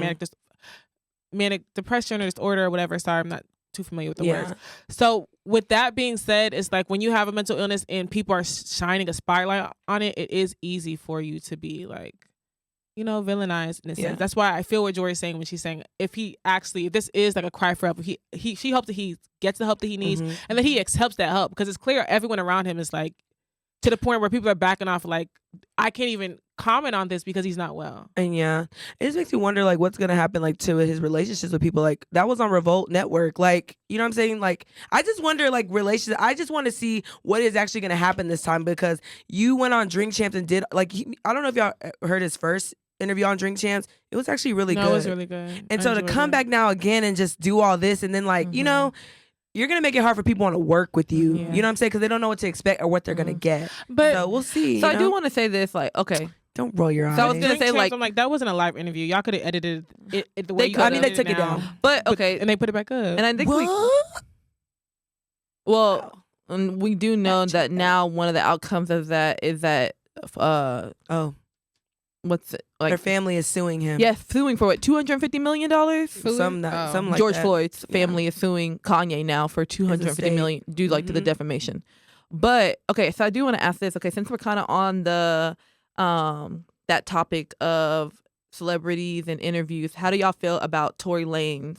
manic depression or disorder or whatever. Sorry, I'm not too familiar with the words. So with that being said, it's like when you have a mental illness and people are shining a spotlight on it, it is easy for you to be like, you know, villainized in a sense. That's why I feel what Jori's saying when she's saying if this is like a cry for help, she hopes that he gets the help that he needs and that he accepts that help, because it's clear everyone around him is like, to the point where people are backing off, like, I can't even comment on this because he's not well. And it just makes me wonder, like, what's gonna happen, like, to his relationships with people. Like, that was on Revolt Network. Like, you know what I'm saying? Like, I just wonder, like, relations. I just want to see what is actually gonna happen this time, because you went on Drink Champs and did, like, I don't know if y'all heard his first interview on Drink Champs. It was actually really good. It was really good. And so to come back now again and just do all this, and then, like, you know, you're going to make it hard for people want to work with you. You know what I'm saying? Because they don't know what to expect or what they're going to get. But so we'll see. So I do want to say this, like, okay. Don't roll your eyes. So I was going to say, like, I'm like, that wasn't a live interview. Y'all could have edited it the way you they took it down. But, okay. And they put it back up. And I think and we do know that now one of the outcomes of that is that, what's it? Like, her family is suing him. Yes, suing for what, $250 million? Something like George that. Floyd's family is suing Kanye now for $250 million due to the defamation. But okay, so I do want to ask this. Okay, since we're kind of on the that topic of celebrities and interviews, how do y'all feel about Tory Lanez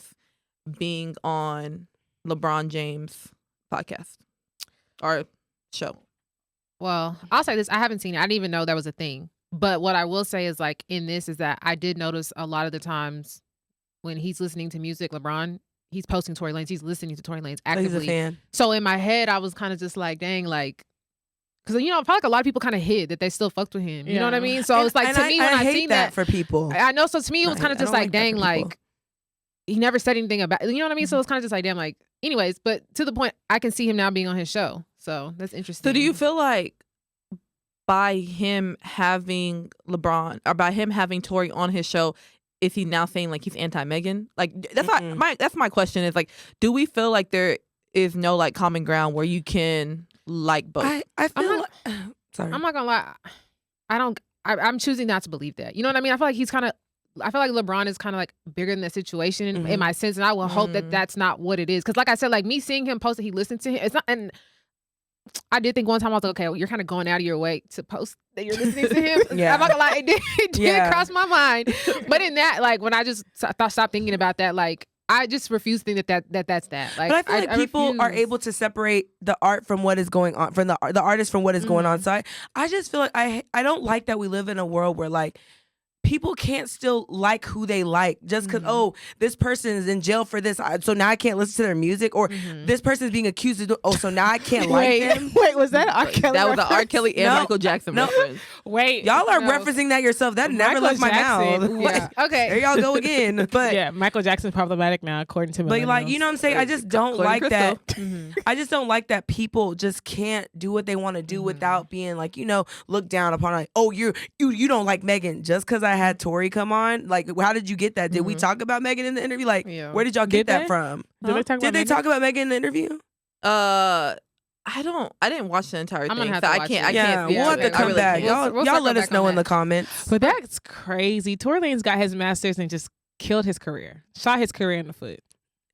being on LeBron James' podcast or show? Well, I'll say this. I haven't seen it. I didn't even know that was a thing. But what I will say is, like, in this is that I did notice a lot of the times when he's listening to music, LeBron, he's posting Tory Lanez. He's listening to Tory Lanez actively. He's a fan. So in my head, I was kind of just like, dang, like, because I feel like a lot of people kind of hid that they still fucked with him. You know what I mean? So And- it's like and to me when I hate seen that for people. I know. So to me, it was kind of I just don't like, like that dang, for people. like he never said anything about. You know what I mean? So it's kind of just like, damn, like. Anyways, but to the point, I can see him now being on his show. So that's interesting. So do you feel like by him having LeBron or by him having Tory on his show, is he now saying like he's anti-Megan? Like that's my question is like, do we feel like there is no like common ground where you can like both? I feel sorry. I'm not gonna lie. I'm choosing not to believe that. You know what I mean? I feel like I feel like LeBron is kind of like bigger than the situation in my sense, and I will hope that that's not what it is. Because like I said, like me seeing him post that he listened to him, it's not. And I did think one time I was like, okay, well, you're kind of going out of your way to post that you're listening to him. Yeah. I'm not gonna lie, it did cross my mind. But in that, like when I just stopped thinking about that, like I just refuse to think that's that. Like, but I feel like people are refuse. able to separate the art from what is going on, from the artist from what is going on. So I just feel like I don't like that we live in a world where like people can't still like who they like just because this person is in jail for this, so now I can't listen to their music, or this person is being accused of so now I can't like them. Wait, was that R. Kelly? That was an R. Kelly and No, Michael Jackson no. reference. Wait, Y'all are no. referencing that yourself. That never Michael left my Jackson, mouth. yeah. Okay. There y'all go again. But Yeah, Michael Jackson's problematic now, according to But like, you know what I'm saying? I just don't like that. Crystal. I just don't like that people just can't do what they want to do without being like, looked down upon. Like, oh, you don't like Megan just because I had Tori come on. Like, how did you get that? Did we talk about Megan in the interview? Like, where did y'all get Did that they? from? Did they talk about Megan in the interview? I didn't watch the entire I'm thing. gonna have so to I watch can't. it. I can't. we'll have to I come really back. can't. We'll Y'all circle let us back know on in the that. comments. But that's crazy. Tory Lanez got his master's and just killed his career, shot his career in the foot.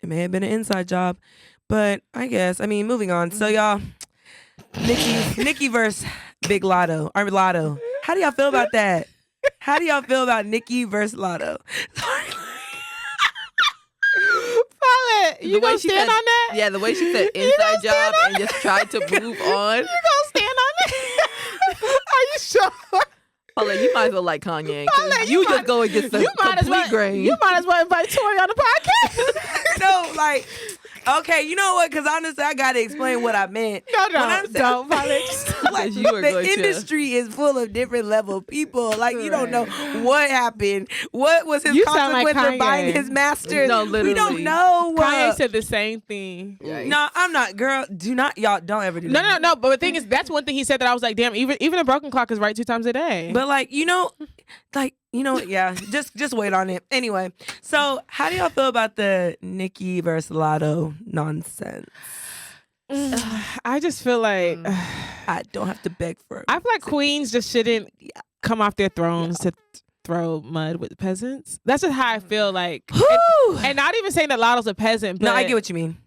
It may have been an inside job, but I guess. I mean, moving on. So y'all, Nikki versus Big Lotto or Lotto. How do y'all feel about that? How do y'all feel about Nikki versus Lotto? Paulette, you gonna stand on that? Yeah, the way she said inside job and just tried to move on. You gonna stand on that? Are you sure? Paulette, you might as well like Kanye. 'Cause Paulette, you you just might- go and get some complete grain. You might as well invite Tory on the podcast. No, like, okay, you know what? Because honestly, I gotta explain what I meant. No, When I'm saying- don't, Paulette. Like, You are going the to. industry is full of different level people. Like, you don't know what happened. What was his You sound like consequence for Kanye. buying his masters? No, We literally. don't know. Kanye said the same thing. No, I'm not. Girl, do not. Y'all don't ever do No, that. no, no. But the thing is, that's one thing he said that I was like, damn. Even a broken clock is right 2 times a day. But yeah, just wait on it. Anyway, so how do y'all feel about the Nikki versus Lotto nonsense? I just feel like I don't have to beg for. I feel like queens just shouldn't come off their thrones to throw mud with peasants. That's just how I feel like. And not even saying that Lotto's a peasant, but No, I get what you mean.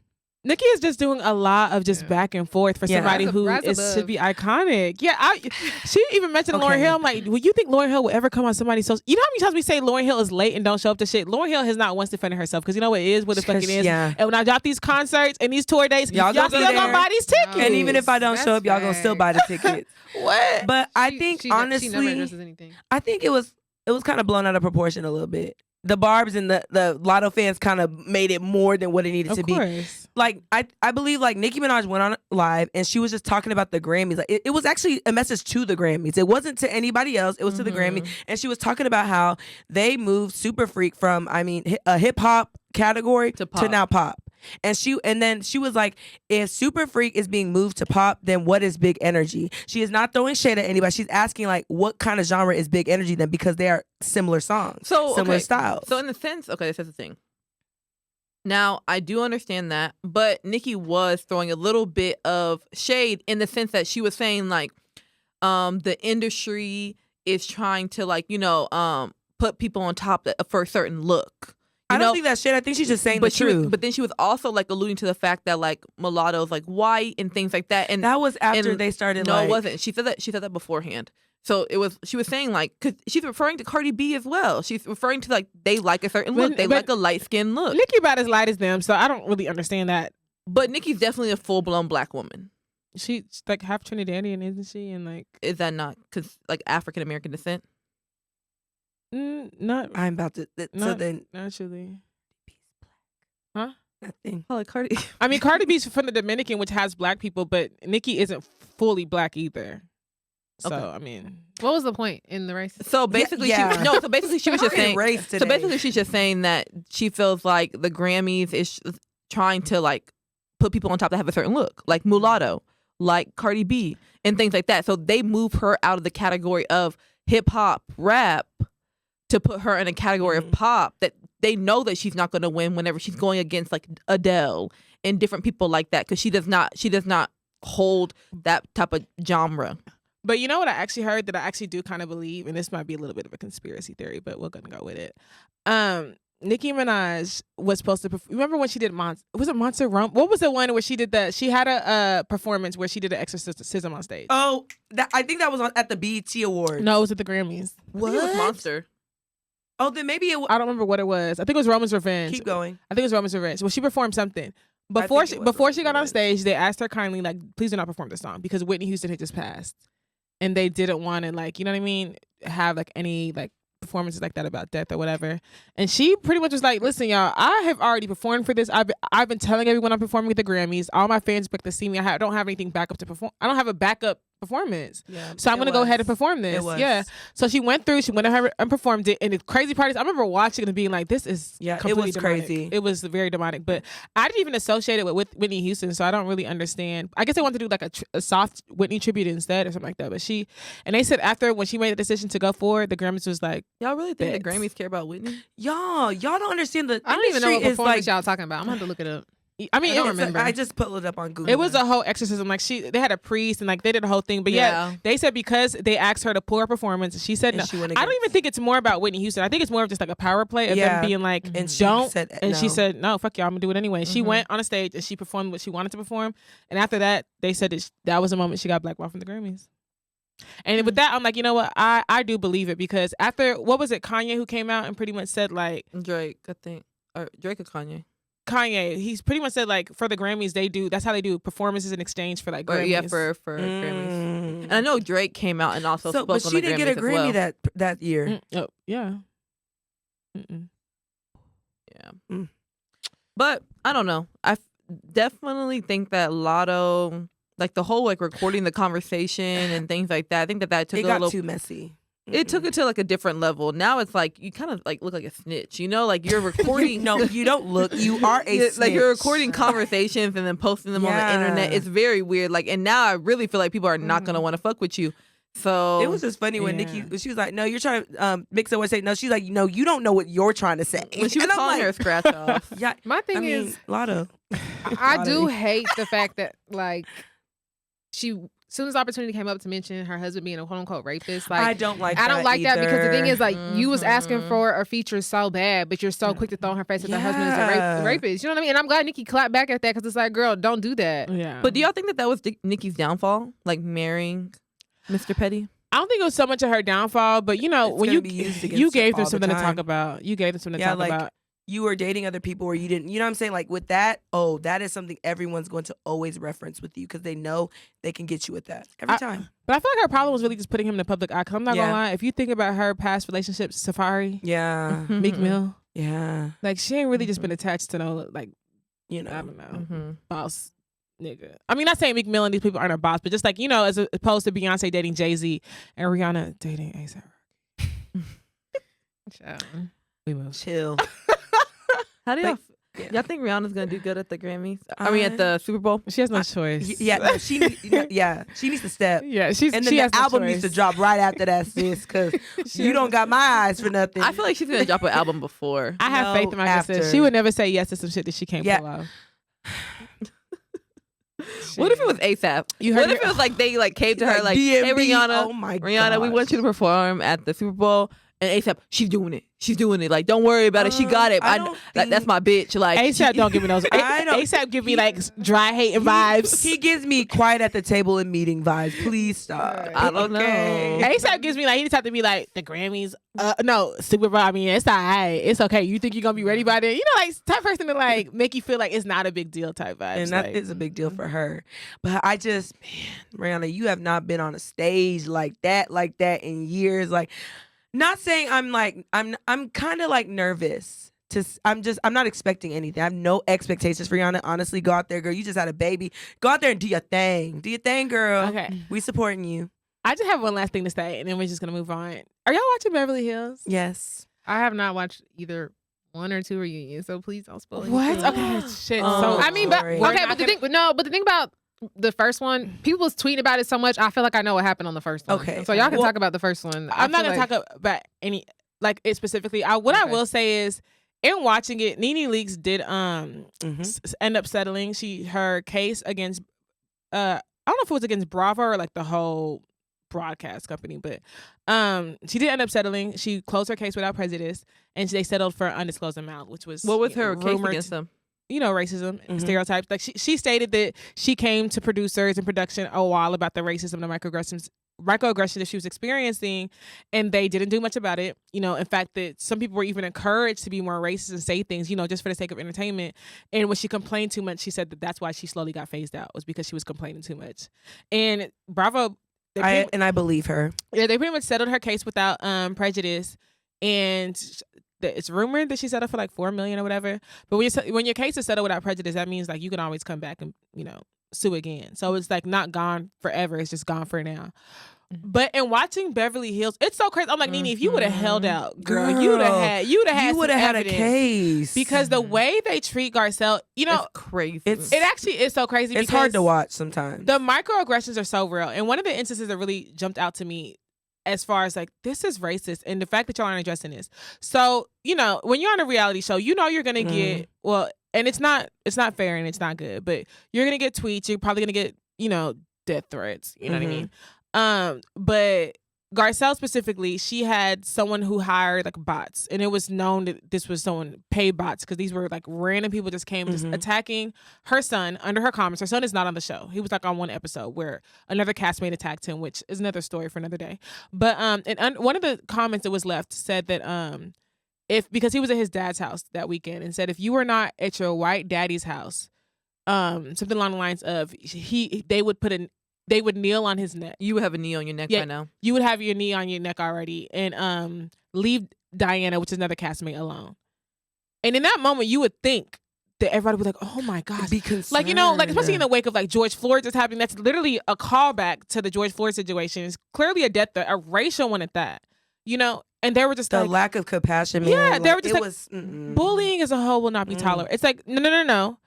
Nikki is just doing a lot of just back and forth for Yeah. somebody who Rise above. should be iconic. Yeah, she even mentioned Lauryn Okay. Hill. I'm like, would you think Lauryn Hill would ever come on somebody's social? You know how many times we say Lauryn Hill is late and don't show up to shit? Lauryn Hill has not once defended herself because you know what it is, what the fuck it is. Yeah. And when I drop these concerts and these tour dates, Y'all y'all gonna be still gonna there. buy these tickets. And even if I don't show up, y'all gonna still buy the tickets. What? But I She- think she never honestly, addresses anything. I think it was kind of blown out of proportion a little bit. The Barbs and the Lotto fans kind of made it more than what it needed Of to be. course. Like I believe like Nicki Minaj went on live and she was just talking about the Grammys. Like it was actually a message to the Grammys. It wasn't to anybody else. It was to the Grammy. And she was talking about how they moved Super Freak from a hip hop category To to pop. now pop. And then she was like, if Super Freak is being moved to pop, then what is Big Energy? She is not throwing shade at anybody. She's asking like, what kind of genre is Big Energy then? Because they are similar songs, similar styles. So in the sense, okay, this is the thing. Now, I do understand that, but Nikki was throwing a little bit of shade in the sense that she was saying like, the industry is trying to like, put people on top for a certain look. I don't think that's shit. I think she's just saying the truth. But then she was also like alluding to the fact that like mulattoes like white and things like that. And that was after and- they started. no, like, it wasn't. She said that beforehand. So she was saying like, cause she's referring to Cardi B as well. She's referring to like, they like a certain look. They But- like a light skinned look. Nikki about as light as them, so I don't really understand that. But Nikki's definitely a full blown black woman. She's like half Trinidadian, isn't she? And like, Is that not cause like African American descent? not I'm about to. So Not- then, naturally. Nothing. Oh, like Cardi. I mean, Cardi B's from the Dominican, which has black people, but Nikki isn't fully black either. So Okay. I mean, What was the point in the race? So basically, yeah. So basically, she was just saying. Race today. So basically, she's just saying that she feels like the Grammys is trying to like put people on top that have a certain look, like mulatto, like Cardi B, and things like that. So they move her out of the category of hip hop, rap, to put her in a category of pop that they know that she's not going to win whenever she's going against like Adele and different people like that, because she does not hold that type of genre. but you know what I actually heard that I actually do kind of believe, and this might be a little bit of a conspiracy theory, but we're gonna go with it. Nicki Minaj was supposed to remember when she did was it Monster Rump? What was the one where she did she had a performance where she did an exorcism on stage? Oh, I think that was at the BET Awards. No, it was at the Grammys. I think it was Monster. Oh, then maybe it. I don't remember what it was. I think it was Roman's Revenge. Keep going. I think it was Roman's Revenge. Well, she performed something. think it was Before she got on Roman's stage, they asked her kindly, like, please do not perform this song, because Whitney Houston had just passed. And they didn't want to, like, you know what I mean, have like any like performances like that about death or whatever. And she pretty much was like, listen, y'all, I have already performed for this. I've been telling everyone I'm performing at the Grammys. All my fans expect to see me. I don't have anything backup to perform. I don't have a backup performance. Yeah, So I'm going to go ahead and perform this. It was. Yeah. So she went ahead and performed it. And the crazy part is I remember watching it and being like, this is Yeah, it completely was demonic. crazy. It was very demonic. But I didn't even associate it with Whitney Houston, so I don't really understand. I guess they wanted to do like a soft Whitney tribute instead or something like that. But and they said after when she made the decision to go forward, the Grammys was like, Y'all really think the Bets. Grammys care about Whitney? Y'all don't understand the. I don't even know what industry is performance like. y'all talking about. I'm gonna have to look it up. I mean, I don't it, remember. I just pulled it up on Google. it was a whole exorcism. Like they had a priest and like they did a whole thing. But yeah, they said because they asked her to pull her performance, she said And no. she went I don't against- even think it's more about Whitney Houston. I think it's more of just like a power play of Yeah. them being like, And she don't. said And she no. said, no, fuck y'all, I'm gonna do it anyway. She Mhm. went on a stage and she performed what she wanted to perform. And after that, they said that was the moment she got blackballed from the Grammys. And with that, I'm like, you know what? I do believe it, because after, what was it, Kanye who came out and pretty much said like, Drake, I think. Or Drake or Kanye? Kanye, he's pretty much said like for the Grammys, that's how they do performances in exchange for like Or, Grammys. yeah, for Grammys. Mm. And I know Drake came out and also spoke But on she the didn't Grammys get a as Grammy well. that year. Oh, yeah. Mm-mm. Yeah. Mm. But I don't know. Definitely think that Lotto, like the whole like recording the conversation and things like that, I think that took It a got little. too messy. It took it to like a different level. Now it's like you kind of like look like a snitch, you know, like you're recording. No, you don't look. You are a like you're snitch. recording conversations and then posting them on the internet. Yeah. It's very weird. Like, and now I really feel like people are not gonna want to fuck with you. So It was just funny when Yeah. Nikki, she was like, no, you're trying to mix it with say, no, she's like, no, you don't know what you're trying to say. when she was And I'm calling her a like, scratch off. yeah, My thing I mean, is, Lotto. I do hate the fact that like soon as the opportunity came up to mention her husband being a quote unquote rapist, like I don't like I don't like that because the thing is like you was asking Mhm. for a feature so bad, but you're so quick to throw in her face that her husband is a Yeah. rapist. You know what I mean? And I'm glad Nikki clapped back at that because it's like, girl, don't do that. Yeah. But do y'all think that was Nikki's downfall, like marrying Mr. Petty? I don't think it was so much of her downfall, but you know, It's when gonna be used against you her gave them all the something to talk time. about. You gave them something to Yeah, talk like, about. you were dating other people or you didn't, you know what I'm saying? Like with that, that is something everyone's going to always reference with you because they know they can get you with that every time. But I feel like her problem was really just putting him in the public eye. 'Cause I'm not Yeah. gonna lie. If you think about her past relationships, Safari, Yeah. Meek Mill, Yeah. like she ain't really just been attached to no like You I know. don't know Mm-hmm. boss nigga. I mean, not saying Meek Mill and these people aren't a boss, but just like you know, as opposed to Beyonce dating Jay-Z and Rihanna dating A$AP. We move. Chill. How do y'all? Like, yeah. Y'all think Rihanna's gonna do good at the Grammys? I mean, at the Super Bowl. She has no choice. Yeah, no, she needs to step. Yeah, And then she has the no album choice. needs to drop right after that, sis, because you don't got my eyes for nothing. I feel like she's gonna drop an album before. I have No, faith in my sister. after. She would never say yes to some shit that she can't Yeah. pull off. What if it was ASAP? You What heard if it was like they like came to her like, DMB, hey Rihanna, oh my Rihanna, we gosh. want you to perform at the Super Bowl. And ASAP, she's doing it. She's doing it. Like, don't worry about it. She got it. I don't that's think- my bitch. Like, ASAP don't give me those. I don't- ASAP give me like dry hating vibes. He gives me quiet at the table and meeting vibes. Please stop. I don't know. ASAP gives me like he just have to be like the Grammys. No, Super Bowl. I mean, it's alright. It's okay. You think you're gonna be ready by then? You know, like type person to like make you feel like it's not a big deal type vibes. And that like, is a big deal for her. But I just, man, Rihanna, you have not been on a stage like that in years. Like, not saying I'm kind of like nervous I'm not expecting anything. I have no expectations for Rihanna. Honestly, go out there, girl. You just had a baby. Go out there and do your thing. Do your thing, girl. Okay. We supporting you. I just have one last thing to say, and then we're just gonna move on. Are y'all watching Beverly Hills? Yes. I have not watched either 1 or 2 reunions, so please don't spoil What? anything. Okay, shit. Oh, so I mean, but sorry. okay, but the thing about the first one, people was tweeting about it so much. I feel like I know what happened on the first one. Okay. So y'all can Well, talk about the first one. I'm not gonna talk about any like it specifically. I will say is in watching it, Nene Leakes did end up settling her case against I don't know if it was against Bravo or like the whole broadcast company, but she did end up settling. She closed her case without prejudice, and they settled for an undisclosed amount, which was What was her case rumored against them? Racism, stereotypes. Like she stated that she came to producers and production a while about the racism and the microaggressions that she was experiencing, and they didn't do much about it. In fact, that some people were even encouraged to be more racist and say things, just for the sake of entertainment. And when she complained too much, she said that's why she slowly got phased out, was because she was complaining too much. And Bravo, I believe her. Yeah, they pretty much settled her case without prejudice, and it's rumored that she settled for like $4 million or whatever. But when your case is settled without prejudice, that means like you can always come back and sue again. So it's like not gone forever. It's just gone for now. But in watching Beverly Hills, it's so crazy. I'm like, Nene, if you would have held out, girl, you would have had a case. Because the way they treat Garcelle, It's crazy. it actually is so crazy. It's hard to watch sometimes. The microaggressions are so real. And one of the instances that really jumped out to me as far as like, this is racist, and the fact that y'all aren't addressing this. So, when you're on a reality show, you're going to get, and it's not fair and it's not good, but you're going to get tweets. You're probably going to get, death threats. You know what I mean? But Garcelle specifically, she had someone who hired like bots, and it was known that this was someone paid bots, because these were like random people just came just attacking her son under her comments. Her son is not on the show. He was like on one episode where another castmate attacked him, which is another story for another day. But and one of the comments that was left said that because he was at his dad's house that weekend, and said if you were not at your white daddy's house, something along the lines of they would kneel on his neck. You would have a knee on your neck right now. You would have your knee on your neck already, and leave Diana, which is another castmate, alone. And in that moment, you would think that everybody would be like, oh my gosh. Be concerned. Like, especially in the wake of like George Floyd just happening, that's literally a callback to the George Floyd situation. It's clearly a death threat, a racial one at that. And they were just the like, lack of compassion, man. Yeah, they were just bullying as a whole will not be tolerated. It's like, no.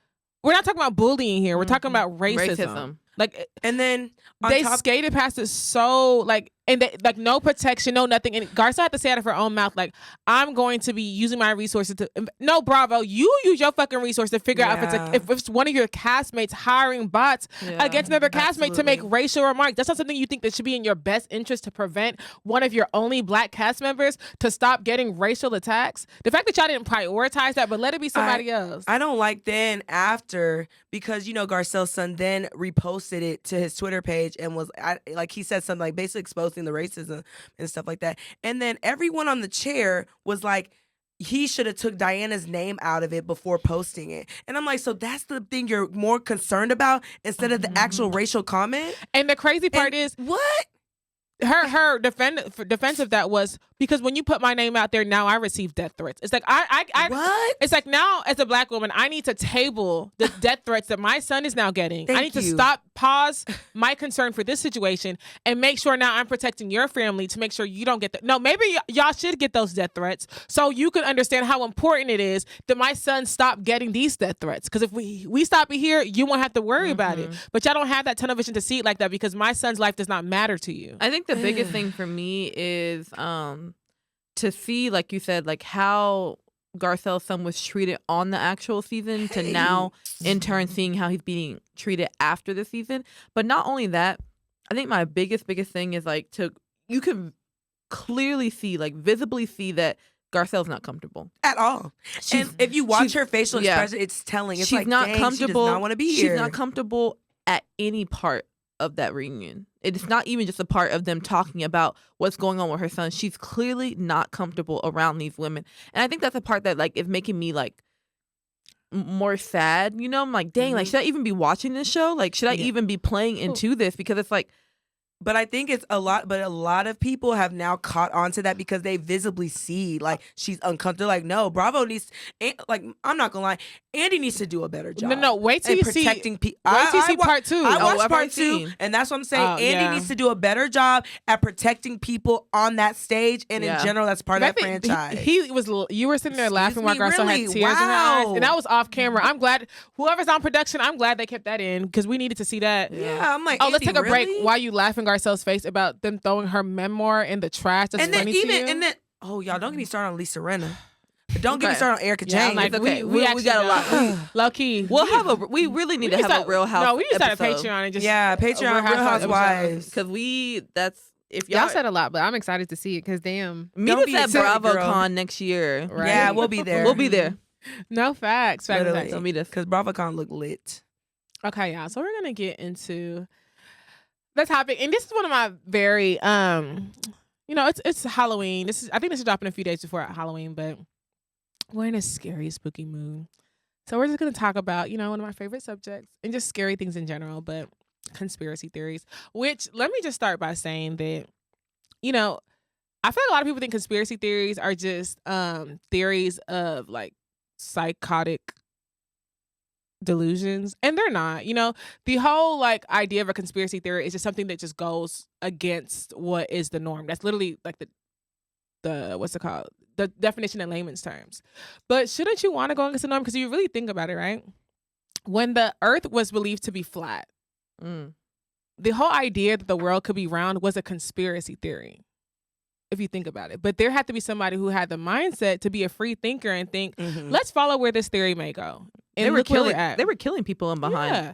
We're not talking about bullying here. We're talking about racism. Like, and then they skated past it so like, and they, like no protection, no nothing. And Garcelle had to say out of her own mouth, like, I'm going to be using my resources to. No, Bravo, you use your fucking resource to figure out if it's one of your castmates hiring bots against another castmate to make racial remarks. That's not something you think that should be in your best interest to prevent one of your only black cast members to stop getting racial attacks. The fact that y'all didn't prioritize that, but let it be somebody else. I don't like then after, because Garcelle's son then reposted it to his Twitter page and was like, he said something like basically exposing the racism and stuff like that. And then everyone on the chair was like, he should have took Diana's name out of it before posting it. And I'm like, so that's the thing you're more concerned about instead of the actual racial comment? And the crazy part is, what? Her defense of that was because when you put my name out there, now I receive death threats. It's like I what? It's like now as a black woman, I need to table the death threats that my son is now getting. I need to pause my concern for this situation and make sure now I'm protecting your family to make sure you don't get that. No, maybe y'all should get those death threats so you can understand how important it is that my son stop getting these death threats. Because if we stop it here, you won't have to worry about it. But y'all don't have that tunnel vision to see it like that because my son's life does not matter to you. I think the biggest thing for me is to see, like you said, like how Garcelle's son was treated on the actual season to now in turn seeing how he's being treated after the season. But not only that, I think my biggest thing is like you can clearly see, like visibly see that Garcelle's not comfortable at all. And if you watch her facial expression, it's telling. It's she's like, not dang, comfortable. She does not want to be here. She's not comfortable at any part of that reunion. It's not even just a part of them talking about what's going on with her son. She's clearly not comfortable around these women. And I think that's a part that like is making me like more sad. I'm like, dang, like should I even be watching this show? Like should I even be playing into this? Because it's like But I think it's a lot of people have now caught on to that because they visibly see like she's uncomfortable. Like, no, Bravo needs, like, I'm not gonna lie, Andy needs to do a better job. No, wait till in you see. protecting people. Wait till you see part 2. I watched I've part already 2, seen. and that's what I'm saying. Oh, Andy yeah. needs to do a better job at protecting people on that stage, and in general, that's part of that franchise. He was. You were sitting there laughing while Excuse me, Garcelle had really? tears in her eyes, Wow. and that was off camera. I'm glad whoever's on production. I'm glad they kept that in because we needed to see that. Yeah, I'm like, Oh, let's Andy, take a break really? while you laughing Garcelle's face about them throwing her memoir in the trash. That's And then funny to you. oh, y'all, don't get me started on Lisa Rinna. Don't get me started on Erica Yeah, Jane. I'm like, It's okay. we We got a lot. Low key. We really need to need have start- a Real House. No, we need to start a episode. Patreon and just Patreon, Real Housewives. Because that's if Y'all y'all said a lot, but I'm excited to see it because damn. meet Don't us be at excited, girl. BravoCon next year. Right. Yeah, we'll be there. We'll be there. No facts. Literally. So meet us. Because BravoCon look lit. Okay, y'all. So we're gonna get into the topic, and this is one of my very it's Halloween. I think this is dropping a few days before Halloween, but we're in a scary, spooky mood. So we're just gonna talk about one of my favorite subjects and just scary things in general, but conspiracy theories. Which let me just start by saying that I feel like a lot of people think conspiracy theories are just theories of like psychotic delusions, and they're not. The whole like idea of a conspiracy theory is just something that just goes against what is the norm. That's literally like the what's it called, the definition in layman's terms. But shouldn't you want to go against the norm? Because you really think about it, right? When the earth was believed to be flat, the whole idea that the world could be round was a conspiracy theory, if you think about it. But there had to be somebody who had the mindset to be a free thinker and think, let's follow where this theory may go. And They were look where killing. we're at. They were killing people in behind, Yeah.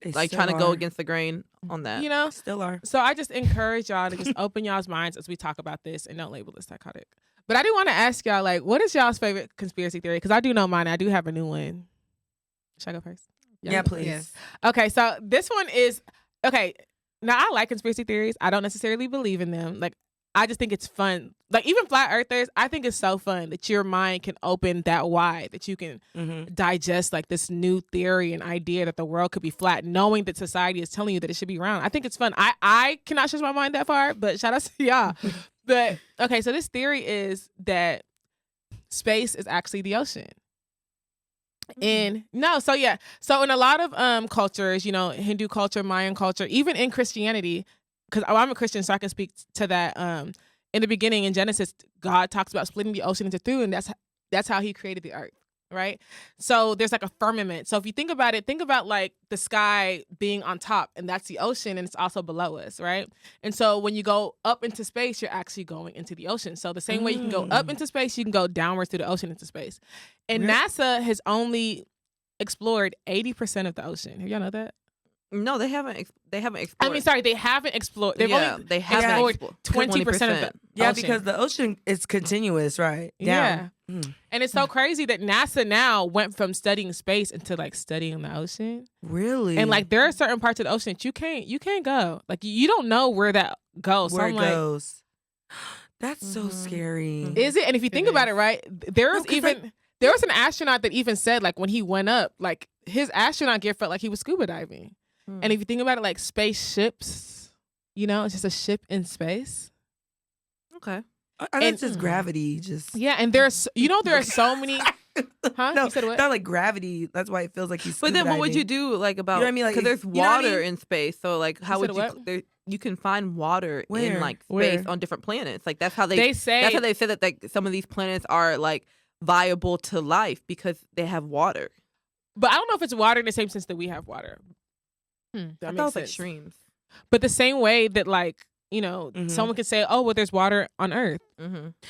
They like still trying to go are. against the grain on that. Still are. So I just encourage y'all to just open y'all's minds as we talk about this and don't label it psychotic. But I do want to ask y'all, like, what is y'all's favorite conspiracy theory? Because I do know mine. I do have a new one. Should I go first? Yeah, please. Yes. Okay, so this one is okay. Now I like conspiracy theories. I don't necessarily believe in them. Like, I just think it's fun. Like, even flat earthers, I think it's so fun that your mind can open that wide, that you can digest like this new theory and idea that the world could be flat, knowing that society is telling you that it should be round. I think it's fun. I cannot stretch my mind that far, but shout out to y'all. But okay, so this theory is that space is actually the ocean. And so in a lot of cultures, Hindu culture, Mayan culture, even in Christianity, because I'm a Christian, so I can speak to that. In the beginning, in Genesis, God talks about splitting the ocean into two, and that's how He created the earth, right? So there's like a firmament. So if you think about it, think about like the sky being on top, and that's the ocean, and it's also below us, right? And so when you go up into space, you're actually going into the ocean. So the same way you can go up into space, you can go downwards through the ocean into space. And NASA has only explored 80% of the ocean. Have y'all know that? No, they haven't explored. I mean, sorry, they haven't explored. They've only they haven't explored 20% of the Yeah, ocean. because the ocean is continuous, right? Yeah. Down. And it's so crazy that NASA now went from studying space into like studying the ocean. Really? And like there are certain parts of the ocean that you can't go. Like you don't know where that goes. Where so it I'm like, goes. That's so scary. is it? And if you think about it, right, there was 'cause there was an astronaut that even said like when he went up, like his astronaut gear felt like he was scuba diving. And if you think about it, like spaceships, it's just a ship in space. Okay. I know it's just gravity. Just Yeah, and there's there are so many. Huh? No, You said what? not like gravity. That's why it feels like he's. But then, what would you do? do like about? You know what I mean? Like, because there's you know what I water mean? in space, so like, how You would said you? what? There, you can find water Where? in like Where? space on different planets. Like that's how They say That's how they said that like some of these planets are like viable to life because they have water. But I don't know if it's water in the same sense that we have water. That I makes thought it was like sense. streams. But the same way that like, someone could say, oh, well, there's water on Earth.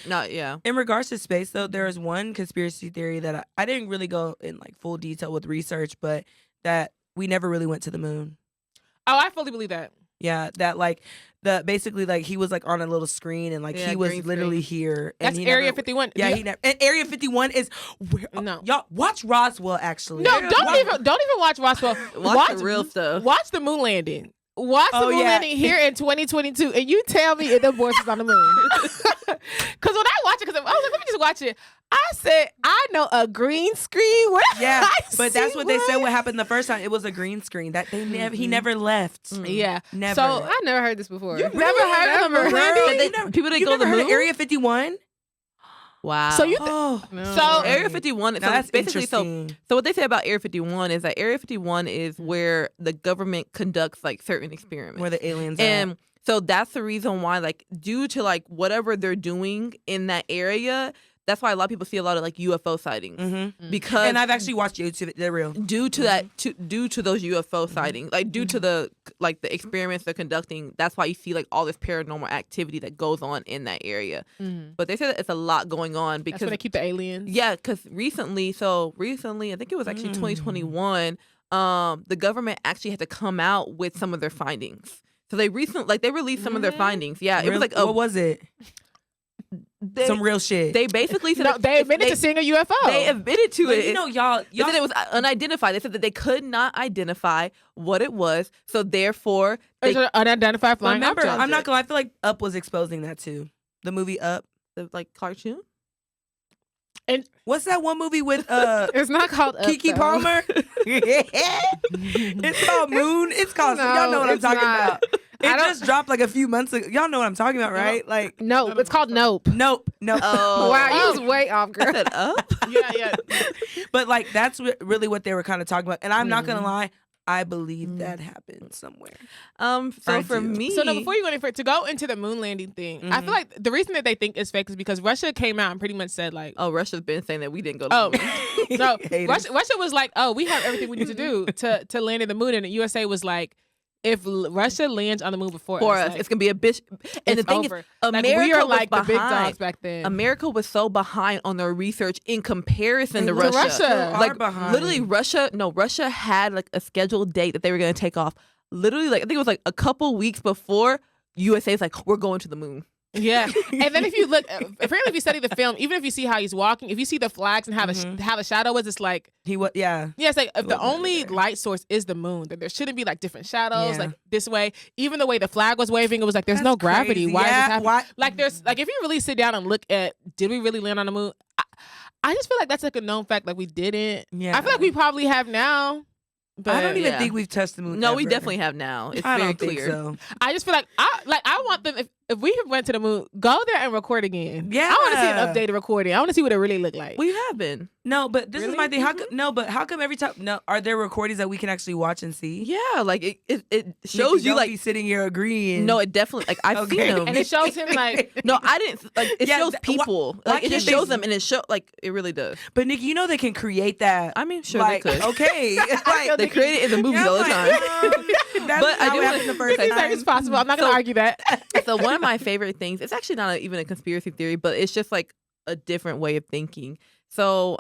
No, yeah. In regards to space, though, there is one conspiracy theory that I didn't really go in like full detail with research, but that we never really went to the moon. Oh, I fully believe that. Yeah, that like basically like he was like on a little screen and like Yeah, he was green literally screen. here. And That's he Area never- 51. Yeah, he never. And Area 51 is where? No. Y'all watch Roswell. Actually, No, don't even watch Roswell. Watch the real stuff. Watch the moon landing. Watch the Oh, moon yeah. landing here in 2022, and you tell me if the boys is on the moon. Because when I watch it, because I was like, let me just watch it. I said, I know a green screen. What? Yeah, I but that's see what they said. What happened the first time? It was a green screen. That they never. He never left. Yeah. Never. So I never heard this before. You've never heard of the moon landing? People didn't You go to never the heard moon. of Area 51? Wow. So you Oh, So Area 51. now So that's basically, interesting. so what they say about Area 51 is that Area 51 is where the government conducts like certain experiments. Where the aliens are. And so that's the reason why, like, due to like whatever they're doing in that area, that's why a lot of people see a lot of like UFO sightings because And I've actually watched YouTube. They're real. due to that, due to those UFO sightings, like due to the experiments they're conducting, that's why you see like all this paranormal activity that goes on in that area. But they say that it's a lot going on that's because where they keep the aliens. yeah, because recently, I think it was actually 2021, the government actually had to come out with some of their findings. So they released some of their findings. Yeah, it was like what was it? Some real shit. They basically said No, that they admitted to seeing a UFO. They admitted to But it. you know, y'all They said it was unidentified. They said that they could not identify what it was, so therefore It's an unidentified flying remember, object. I'm not gonna lie, I feel like Up was exposing that too. The movie Up. the like cartoon. What's that one movie with It's not called Up, Kiki though. Palmer? It's called Moon. It's called No, y'all know what I'm it's talking not. about. It just dropped like a few months ago. Y'all know what I'm talking about, right? Like Nope. It's called Nope. Nope. Oh, Wow, you was way off, I girl. said up. Yeah. But like that's really what they were kind of talking about. And I'm not gonna lie, I believe that happened somewhere. So I for do. me, So no, before you go any further, to go into the moon landing thing, I feel like the reason that they think it's fake is because Russia came out and pretty much said like, Russia's been saying that we didn't go to oh, the moon. no, Haters. Russia was like, oh, we have everything we need to do to land in the moon, and the USA was like, if Russia lands on the moon before For us, us, like, it's gonna be a bitch. And the it's thing over. is, Like, America we are was like the big behind. dogs back then. America was so behind on their research in comparison to And Russia. Russia. Are Like behind. literally, Russia had like a scheduled date that they were gonna take off. Literally, like I think it was like a couple weeks before USA's like, we're going to the moon. Yeah, and then if you look, apparently if you study the film, even if you see how he's walking, if you see the flags and how the shadow was, it's like He was yeah, it's like if the wasn't only there. light source is the moon, then there shouldn't be like different shadows Yeah. like this way. Even the way the flag was waving, it was like there's no That's gravity. crazy. Why is this Yeah, happening? why- Like there's like if you really sit down and look at did we really land on the moon? I just feel like that's like a known fact. Like we didn't. Yeah. I feel like we probably have now. But I don't even Yeah. think we've touched the moon. No, we ever. definitely have now. It's I very don't think clear. so. I just feel like I want them if we went to the moon, go there and record again. Yeah. I want to see an updated recording. I want to see what it really looked like. We have been. No, but this is Really? my thing. How come, no, but how come every time? No, are there recordings that we can actually watch and see? Yeah, like it Nikki, shows you don't like be sitting here agreeing. no, it definitely like I've Okay. seen them. And it shows him like No, I didn't like it Yeah, shows why- people. why Like it can't just they- shows them and it show like it really does. But Nikki, you know they can create that. I mean, sure like, they could. Okay, like, They create it in the movies all the time. That's But I not do what wanna happened the first he's like time. it's possible. I'm not gonna So- argue that. So one of my favorite things, it's actually not even a conspiracy theory, but it's just like a different way of thinking. So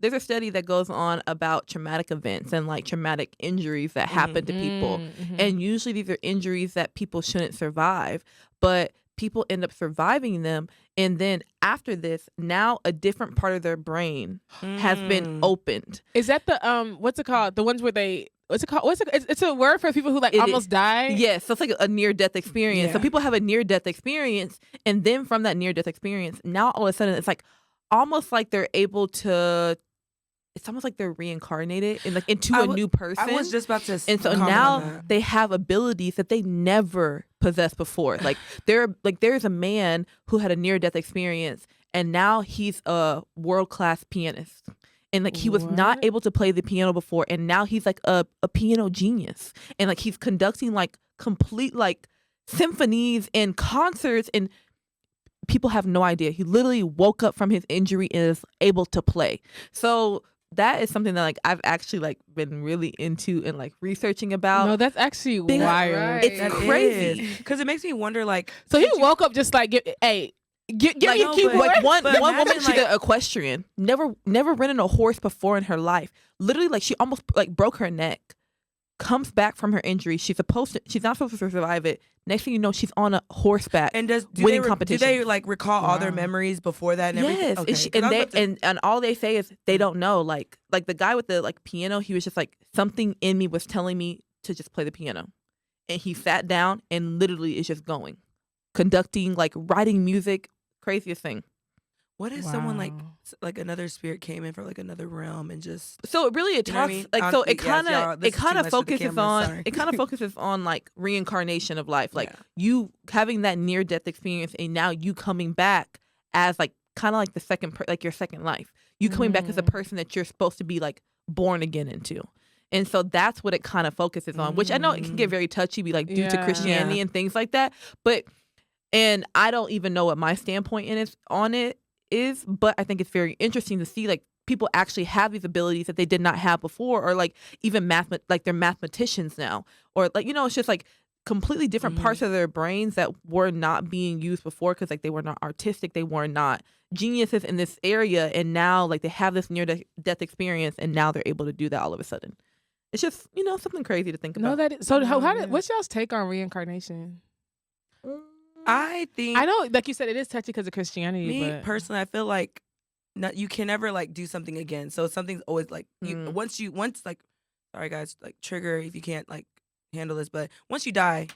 there's a study that goes on about traumatic events and like traumatic injuries that happen to people. Mm-hmm. And usually these are injuries that people shouldn't survive, but people end up surviving them. And then after this, now a different part of their brain has been opened. Is that the what's it called? The ones where they what's it called? It's a word for people who like It almost is. die. Yes, so it's like a near-death experience. So Yeah. people have a near-death experience, and then from that near-death experience, now all of a sudden it's like almost like they're able to. It's almost like they're reincarnated and like into a new person. I was just about to. And so comment now on that. they have abilities that they never possessed before. Like there's a man who had a near-death experience, and now he's a world-class pianist. And like he was not What? able to play the piano before, and now he's like a piano genius. And like he's conducting like complete like symphonies and concerts, and people have no idea. He literally woke up from his injury and is able to play. So that is something that like I've actually like been really into and like researching about. No, that's actually Because- wild. Right. It's crazy. because it makes me wonder. Like, So he woke up just like give me a no, keyboard. Like one But woman, imagine, she's like- an equestrian. Never ridden a horse before in her life. Literally, like she almost like broke her neck. Comes back from her injury. She's not supposed to survive it. Next thing you know, she's on a horseback. and do winning they competition. Do they like recall all their Wow. memories before that? And everything? Yes, Okay, and, she, 'cause and I was they about to- and all they say is they don't know. Like the guy with the like piano, he was just like something in me was telling me to just play the piano, and he sat down and literally is just going, conducting like writing music, craziest thing. What if someone like another spirit came in from like another realm and just So it really You know what I talks mean? like so it kind y'all, of this it is kind too of much for the focuses cameras, on sorry. it kind of focuses on like reincarnation of life, like Yeah. you having that near death experience and now you coming back as like kind of like the second like your second life. You coming back as a person that you're supposed to be like born again into. And so that's what it kind of focuses on, which I know it can get very touchy, be like due to Yeah. Christianity and things like that. And I don't even know what my standpoint on it is, but I think it's very interesting to see like people actually have these abilities that they did not have before, or like even like they're mathematicians now, or like, you know, it's just like completely different parts of their brains that were not being used before because like they were not artistic, they were not geniuses in this area, and now like they have this near death experience and now they're able to do that all of a sudden. It's just, you know, something crazy to think about. No, that is, so what's y'all's take on reincarnation? I think I know, like you said, it is touchy because of Christianity. me but personally, I feel like you can never like do something again. So something's always like once like, sorry guys, like trigger if you can't like handle this, but once you die,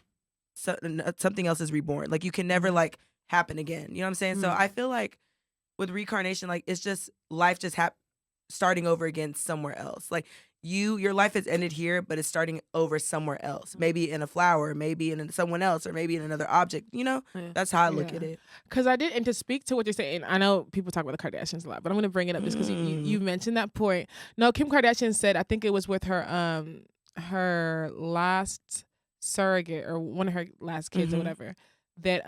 something else is reborn. Like you can never like happen again. You know what I'm saying? So I feel like with reincarnation, like it's just life just starting over again somewhere else. Like your life has ended here, but it's starting over somewhere else. Maybe in a flower, maybe in someone else, or maybe in another object. You know, that's how I look at it. Because I did, and to speak to what you're saying, I know people talk about the Kardashians a lot, but I'm going to bring it up just because you mentioned that point. No, Kim Kardashian said, I think it was with her last surrogate or one of her last kids or whatever, that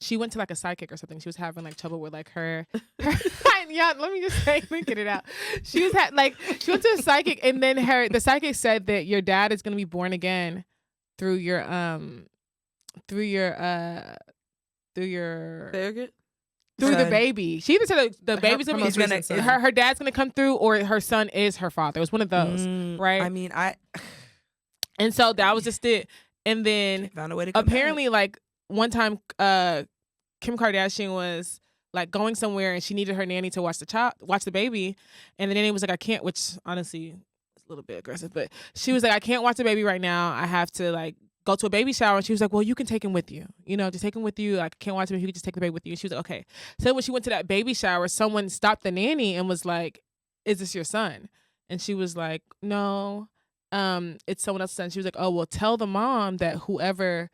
she went to like a psychic or something. She was having like trouble with like her yeah, let me just say, let me get it out. She went to a psychic, and then the psychic said that your dad is gonna be born again through your surrogate? Through the baby. She even said the baby's gonna be her dad's gonna come through, or her son is her father. It was one of those, right? I mean, and so that was just it. And then found a way to come apparently back. like one time Kim Kardashian was like going somewhere and she needed her nanny to watch the baby, and the nanny was like, I can't, which honestly is a little bit aggressive, but she was like, I can't watch the baby right now. I have to like go to a baby shower. And she was like, well, you can take him with you. You know, just take him with you. Like, I can't watch him if you could just take the baby with you. And she was like, okay. So when she went to that baby shower, someone stopped the nanny and was like, is this your son? And she was like, no, it's someone else's son. She was like, oh, well, tell the mom that whoever's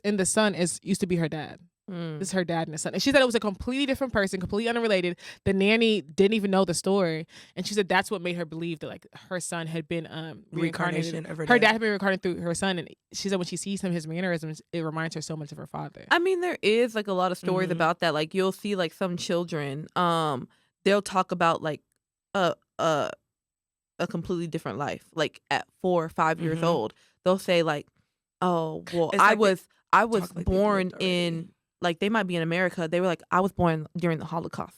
in the son used to be her dad. This is her dad and the son. And she said it was a completely different person, completely unrelated. The nanny didn't even know the story. And she said that's what made her believe that like her son had been reincarnated. Her dad had been reincarnated through her son. And she said when she sees him, his mannerisms, it reminds her so much of her father. I mean, there is like a lot of stories about that. Like you'll see like some children, they'll talk about like a completely different life. Like at 4 or 5 years old, they'll say like, oh, well, I was born in, like they might be in America. They were like, I was born during the Holocaust,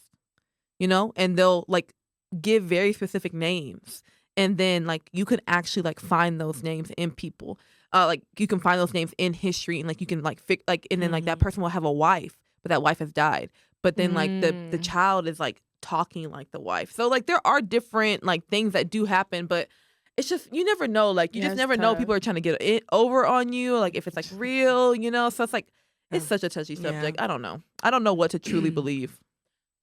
you know? And they'll like give very specific names. And then like you can actually like find those names in people. Like you can find those names in history, and like you can like and then like that person will have a wife, but that wife has died. But then like the child is like talking like the wife. So like there are different like things that do happen, but it's just, you never know. Like you just never know. People are trying to get it over on you. Like if it's like real, you know? So it's like, it's such a touchy subject. I don't know. I don't know what to truly believe.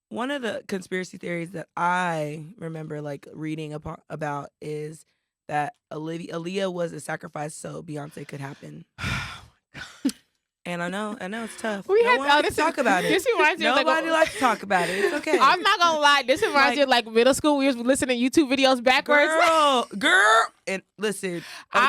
One of the conspiracy theories that I remember like reading about is that Aaliyah was a sacrifice so Beyonce could happen. And I know it's tough. Let's talk about it. This reminds me Nobody likes to talk about it. It's okay. I'm not gonna lie. This reminds me of like middle school. We was listening to YouTube videos backwards. Girl. And listen,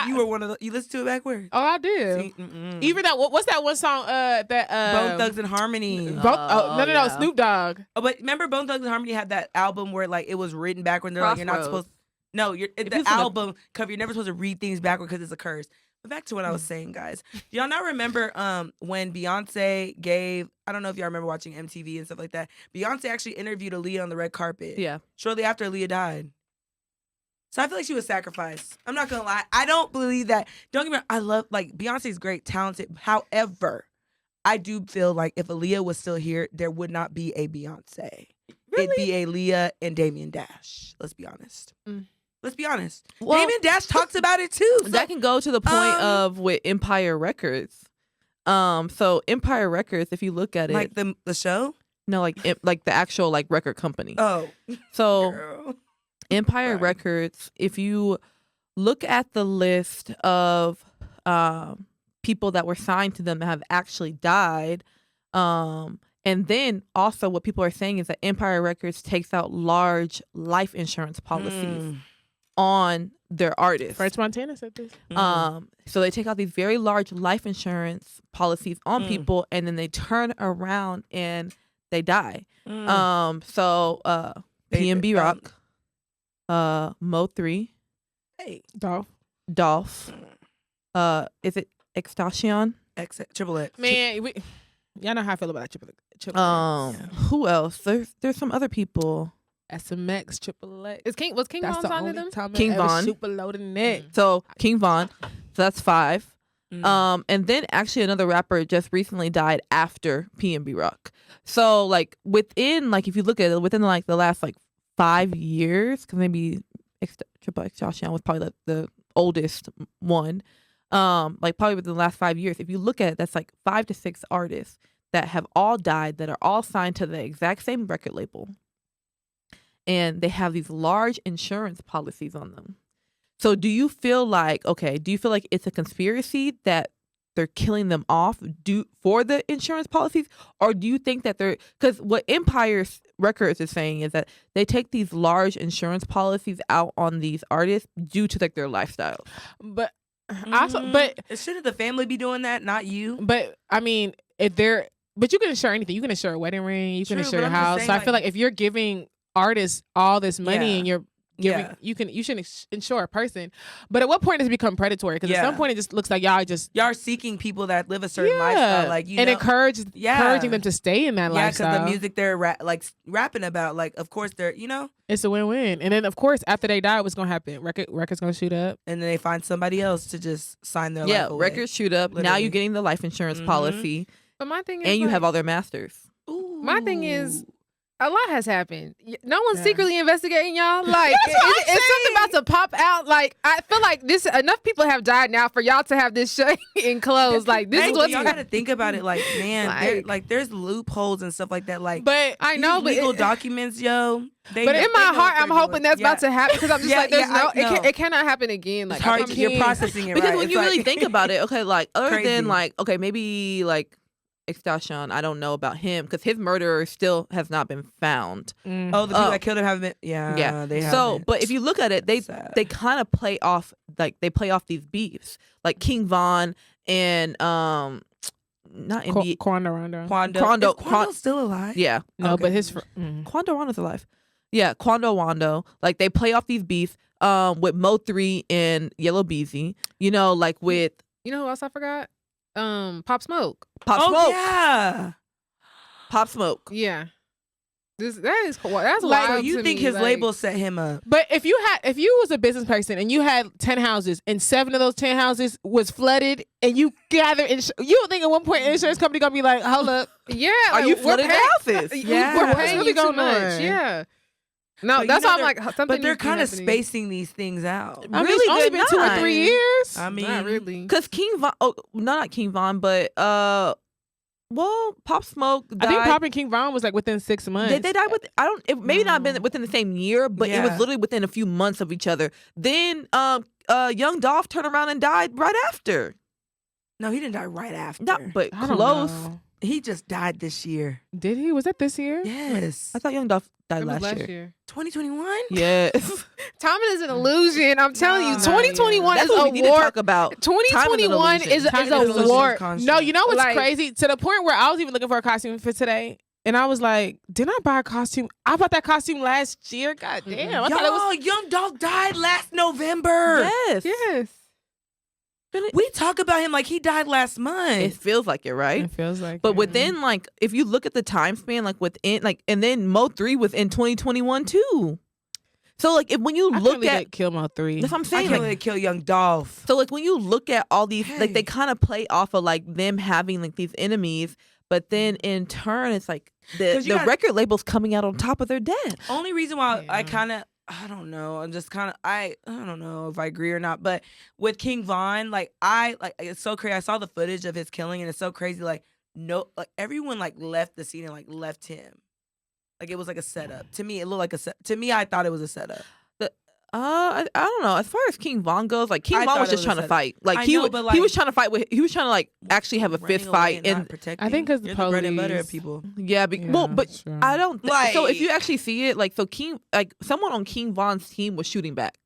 you were one of you listened to it backwards. Oh, I did. Even that. What's that one song? That Bone Thugs and Harmony. No, Snoop Dogg. Oh, but remember Bone Thugs and Harmony had that album where like it was written backwards. They're like, you're not supposed. No, the album cover. You're never supposed to read things backwards because it's a curse. But back to what I was saying, guys. Do y'all not remember when Beyonce gave, I don't know if y'all remember watching MTV and stuff like that. Beyonce actually interviewed Aaliyah on the red carpet. Yeah. Shortly after Aaliyah died. So I feel like she was sacrificed. I'm not going to lie. I don't believe that. Don't get me wrong. I love, like, Beyonce's great, talented. However, I do feel like if Aaliyah was still here, there would not be a Beyonce. Really? It'd be Aaliyah and Damian Dash. Let's be honest. Let's be honest. Well, Damian Dash talks about it too. So, that can go to the point of with Empire Records. So Empire Records, if you look at it, Like the show? no, like the actual like record company. Oh. So Girl. Empire Right. Records, if you look at the list of people that were signed to them that have actually died, and then also what people are saying is that Empire Records takes out large life insurance policies on their artists. French Montana said this. So they take out these very large life insurance policies on people, and then they turn around and they die. So PNB Rock, Mo3, Hey. Dolph. is it Extortion? Triple X. Man, y'all know how I feel about Triple X. Who else? There's some other people. SMX, Triple X. Was King That's Von the signed to only them? time King I ever Von. super low the neck. So King Von. So that's 5. And then actually another rapper just recently died after PNB Rock. So like within, like if you look at it within like the last like 5 years, because maybe Triple Extortion was probably the oldest one. Like probably within the last 5 years, if you look at it, that's like 5 to 6 artists that have all died that are all signed to the exact same record label. And they have these large insurance policies on them. So do you feel like it's a conspiracy that they're killing them off for the insurance policies? Or do you think that because what Empire Records is saying is that they take these large insurance policies out on these artists due to like their lifestyle? But also, but shouldn't the family be doing that, not you? But I mean, but you can insure anything. You can insure a wedding ring. You can True, insure but your I'm just house. saying, So I feel like if you're giving artists all this money Yeah. and you're giving, you shouldn't insure a person. But at what point does it become predatory? Because at some point it just looks like y'all are seeking people that live a certain lifestyle, like and encouraging them to stay in that lifestyle. because the music they're rapping about, like, of course they're, it's a win-win. And then of course after they die, what's gonna happen? Records gonna shoot up, and then they find somebody else to just sign their life away. Records shoot up. Now Literally. you're getting the life insurance policy, But my thing is, and you like, have all their masters. my thing is, a lot has happened. No one's Yeah. secretly investigating y'all. Like, it's something about to pop out. Like, I feel like enough people have died now for y'all to have this shut enclosed. Like, this is what's y'all gotta think about it. Like, man, there's loopholes and stuff like that. Like, but I know, these legal documents, yo. But in my heart, I'm hoping that's about to happen because I'm just like, there's it cannot happen again. Like, It's hard. You're processing it Because right. when It's you really like- think about it, okay, like other Crazy. than like, okay, maybe like Extortion, I don't know about him because his murderer still has not been found. Oh, the people that killed him haven't been. Yeah, they haven't. So, but if you look at it, they kind of play off these beefs, like King Von and not NBA. Quando Rondo. Quando. Is Quando still alive? Yeah, No, Okay. but his Quando Rondo's alive. Yeah, Quando Rondo. Like they play off these beefs with Mo3 and Yellow Beezy. Like with you know who else I forgot? Pop Smoke. Pop Smoke. Yeah. Pop Smoke. Yeah. That's So wild you to think me, his like, label set him up? But if you was a business person and you had 10 houses and 7 of those 10 houses was flooded and you gather, you don't think at one point an insurance company gonna be like, hold up, Yeah, Are like, you we're flooding the paying- houses? Yeah. we're What's paying really you too going much. on? Yeah. No, But that's you know why I'm like something. But they're needs to be kind of happening. spacing these things out. I mean, Really it's only good been 2 or time. 3 years. I mean, Not really. Because King Von, not King Von, but Pop Smoke died. I think Pop and King Von was like within 6 months. They died with it maybe not been within the same year, but it was Yeah. literally within a few months of each other. Then Young Dolph turned around and died right after. No, he didn't die right after. Not but I don't close. know. He just died this year. Did he? Was that this year? Yes. I thought Young Dolph died It was last year. 2021? Yes. Time is an illusion. I'm telling you, Nah, 2021 That's is what a we need to war. talk about. 2021 is Time is a an illusion war. of construct. No, you know what's Like- crazy? To the point where I was even looking for a costume for today. And I was like, didn't I buy a costume? I bought that costume last year. God damn. I thought it was. Y'all, Young Dog died last November. Yes. Yes. We talk about him like he died last month. It feels like it, right? It feels like But it. within like, if you look at the time span, like within like, and then Mo3 was in 2021 too. So like, when you I look couldn't at, Kill Mo 3. that's what I'm I saying. can't Like, really kill Young Dolph. so like when you look at all these, like Hey. they kind of play off of like them having like these enemies, but then in turn it's like the 'Cause you got- record label's coming out on top of their debt. Only reason why I Yeah. kind of I don't know. I'm just kind of I don't know if I agree or not. But with King Von, like it's so crazy. I saw the footage of his killing, and it's so crazy. Like everyone like left the scene and like left him. Like it was like a setup. To me, it looked like a set. To me, I thought it was a setup. I don't know. As far as King Von goes, like King Von was just trying to fight. Like I he know, but, like, he was trying to fight with. He was trying to like actually have a fist fight. And protecting. I think because the You're the bread and butter of police. people. yeah, well, but that's true. I don't. So if you Like- actually see it, like so someone on King Von's team was shooting back.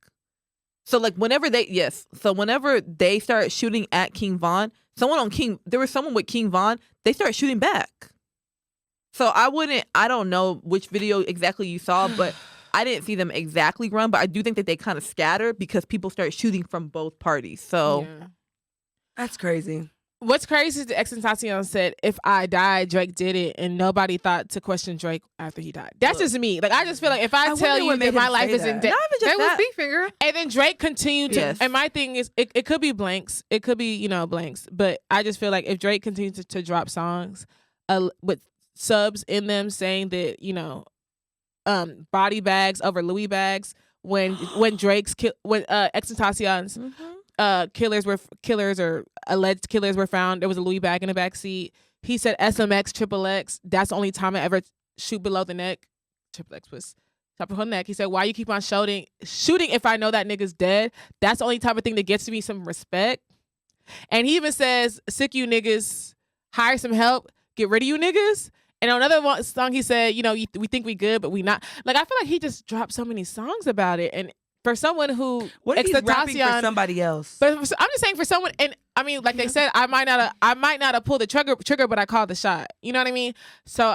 So like whenever they started shooting at King Von, there was someone with King Von. They started shooting back. So I don't know which video exactly you saw, but I didn't see them exactly run, but I do think that they kind of scattered because people started shooting from both parties. So Yeah. That's crazy. What's crazy is the XXXTentacion said, "If I died, Drake did it," and nobody thought to question Drake after he died. That's just me. Like I just feel like if I tell wonder you what that made my him life say is in that. debt, not even just That was that. big finger. and then Drake continued to. Yes. And my thing is, it could be blanks. It could be blanks. But I just feel like if Drake continues to drop songs, with subs in them saying that body bags over Louis bags when XXXTentacion's killers or alleged killers were found, there was a Louis bag in the back seat. He said SMX XXX. That's the only time I ever shoot below the neck. XXX was top of her neck. He said, "Why you keep on shooting if I know that nigga's dead? That's the only type of thing that gets me some respect." And he even says, "Sick you niggas, hire some help, get rid of you niggas." And on another song, he said, "We think we good, but we not." Like I feel like he just dropped so many songs about it, and for someone who What if he's rapping for XXXTentacion, somebody else? but I'm just saying for someone, and I mean, like they said, I might not have pulled the trigger, but I called the shot. You know what I mean? So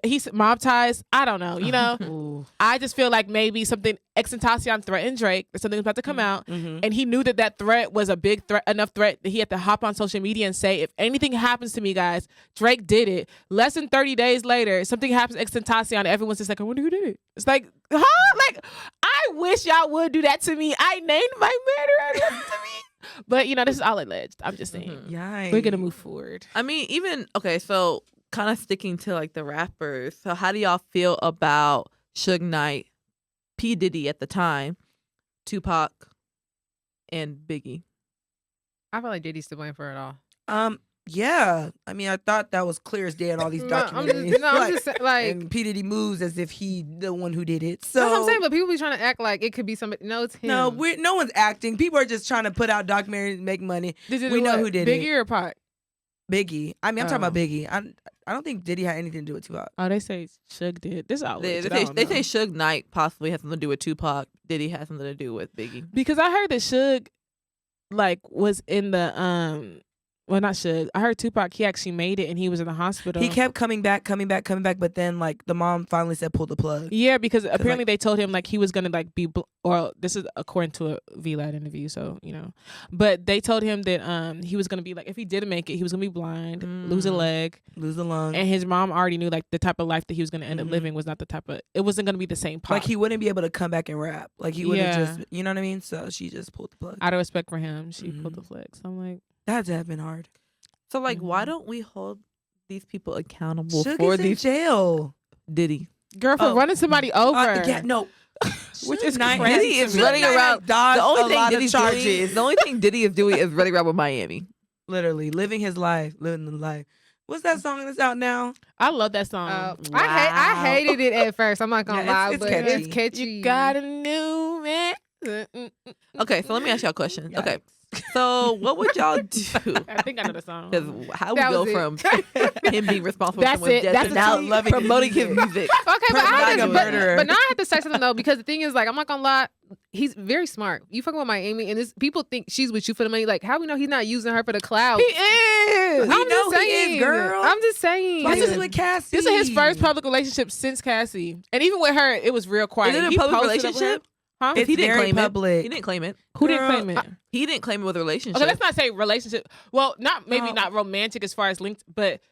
he's mob ties. I don't know. Ooh. I just feel like maybe something XXXTentacion threatened Drake. Something was about to come out, Mhm. and he knew that threat was a big threat, enough threat that he had to hop on social media and say, "If anything happens to me, guys, Drake did it." Less than 30 days later, something happens to XXXTentacion, and everyone's just like, "I wonder who did it." It's like, huh? Like, I wish y'all would do that to me. I named my murderer. To me. But this is all alleged. I'm just saying. Yikes. We're gonna move forward. I mean, so kind of sticking to like the rappers. So how do y'all feel about Suge Knight, P. Diddy at the time, Tupac, and Biggie? I feel like Diddy's to blame for it all. Yeah. I mean, I thought that was clear as day in all these No, I'm documentaries. just, I'm just saying, like, and P. Diddy moves as if he the one who did it. So that's what I'm saying. But people be trying to act like it could be somebody. No, it's him. no, no one's acting. People are just trying to put out documentaries and make money. We know who did Biggie it. or Pac? Biggie. I mean, I'm talking Oh. about Biggie. I don't think Diddy had anything to do with Tupac. Oh, they say Suge did. This is all They alleged. say Suge Knight possibly has something to do with Tupac. Diddy has something to do with Biggie. Because I heard that Suge was in the well, not Suge. I heard Tupac, he actually made it and he was in the hospital. He kept coming back, but then like the mom finally said pull the plug. Yeah, because apparently they told him like he was gonna like be or this is according to a VLAD interview, so but they told him that he was gonna be like, if he didn't make it, he was gonna be blind, lose a leg, Lose a lung. and his mom already knew like the type of life that he was gonna end up living was not the type of, it wasn't gonna be the same Pac. Like he wouldn't be able to come back and rap. Like he wouldn't Yeah. just, you know what I mean? So she just pulled the plug. Out of respect for him, she pulled the flex. I'm like, That had to have been hard. So like, why don't we hold these people accountable Suge for is in these jail. Diddy? girl, for running somebody over. Yeah, no. Which is Suge crazy. Diddy is Suge running Knight around. dodged The only a thing lot of Diddy's charges. doing, the only thing Diddy is doing is running around with Miami. Literally living his life, living the life. What's that song that's out now? I love that song. I hated it at first. I'm not gonna Yeah, lie, it's but catchy. it's catchy. You got a new man. Okay, so let me ask y'all a question. Okay, so what would y'all do? I think I know the song. Because how we That go was from him being responsible That's for someone's it. death That's to the now tweet. Loving his promoting his music. music. Okay, but Not I a have to, murderer. but now I have to say something though, because the thing is, like, I'm not gonna lie, he's very smart. You fucking with Miami, and this people think she's with you for the money. Like, how we know he's not using her for the clout? He is. We know he is, girl. I'm just saying. This is with Cassie. This is his first public relationship since Cassie, and even with her, it was real quiet. Is it a He public posted up with her. relationship? Huh? It's He didn't very claim public. it. He didn't claim it. Who didn't Girl, claim it? He didn't claim it with a relationship. Okay, let's not say relationship. Well, not maybe No. not romantic as far as linked, but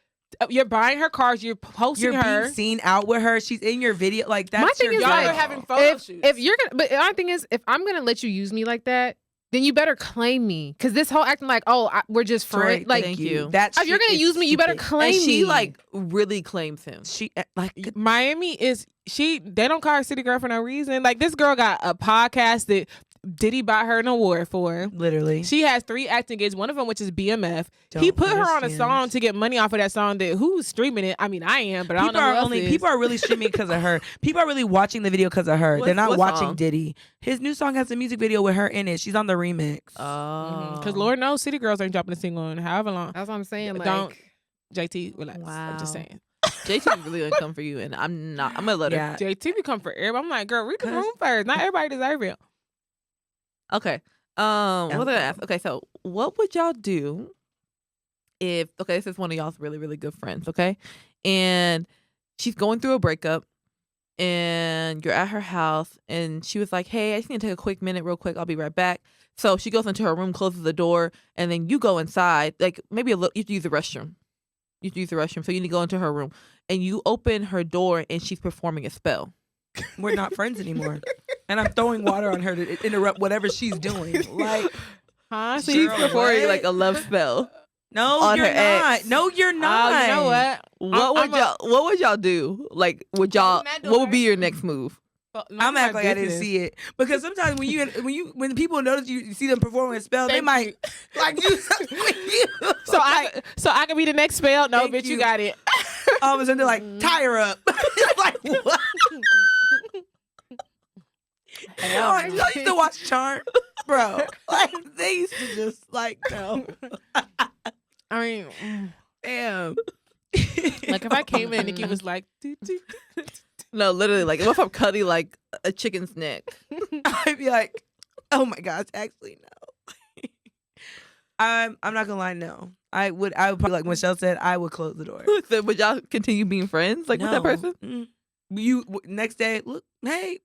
you're buying her cars, you're posting You're her. being seen out with her. She's in your video. Like that's My thing your is, Y'all like, are having photo shoots. if you're gonna, but my thing is, if I'm gonna let you use me like that, then you better claim me. Because this whole acting like, oh, we're just friends. Right, Like, thank you. That if you're shit gonna is use me, you better stupid. claim and she me. like really claims him. She like Miami is they don't call her city girl for no reason. Like, this girl got a podcast that Diddy bought her an award for. Literally. She has 3 acting gigs, one of them which is BMF. He put her on a song to get money off of that song. That who's streaming it? I mean, I am, but I don't know who else is. People are really streaming because of her. People are really watching the video because of her. They're not watching song? Diddy. His new song has a music video with her in it. She's on the remix. Oh. Because Lord knows City Girls ain't dropping a single in however long. That's what I'm saying. Like, Don't JT relax. Wow. I'm just saying. JT really gonna come for you, and I'm not. I'm gonna let her. Yeah. JT become for everybody. I'm like, girl, read the room first. Not everybody deserve it. Okay. What was I gonna ask? Okay, so what would y'all do if this is one of y'all's really, really good friends, okay? And she's going through a breakup and you're at her house and she was like, hey, I just need to take a quick minute real quick. I'll be right back. So she goes into her room, closes the door, and then you go inside, like maybe you have to use the restroom. You have to use the restroom. So you need to go into her room and you open her door and she's performing a spell. We're not friends anymore. And I'm throwing water on her to interrupt whatever she's doing. Like, Huh? She's Girl, performing what? like a love spell. no, On you're her not. ex. No, you're not. You know what? What would y'all do? Like, what would be your next move? I'm acting like I didn't see it because sometimes when people notice you see them performing a spell, they Thank might you. like you. So I could be the next spell? No, Thank bitch, you you. got it. all of a sudden they're like, tie her up. Like what? I used to watch Charm, bro. Like they used to just like no. I mean, Damn. like if I came in and Nikki was like, "Doo, doo, doo." No, literally, like, what if I'm cutting like a chicken's neck? I'd be like, oh my gosh, actually no. I'm not gonna lie, no. I would probably, like Michelle said, I would close the door. So would y'all continue being friends, like with that No. person? You next day, look, hey,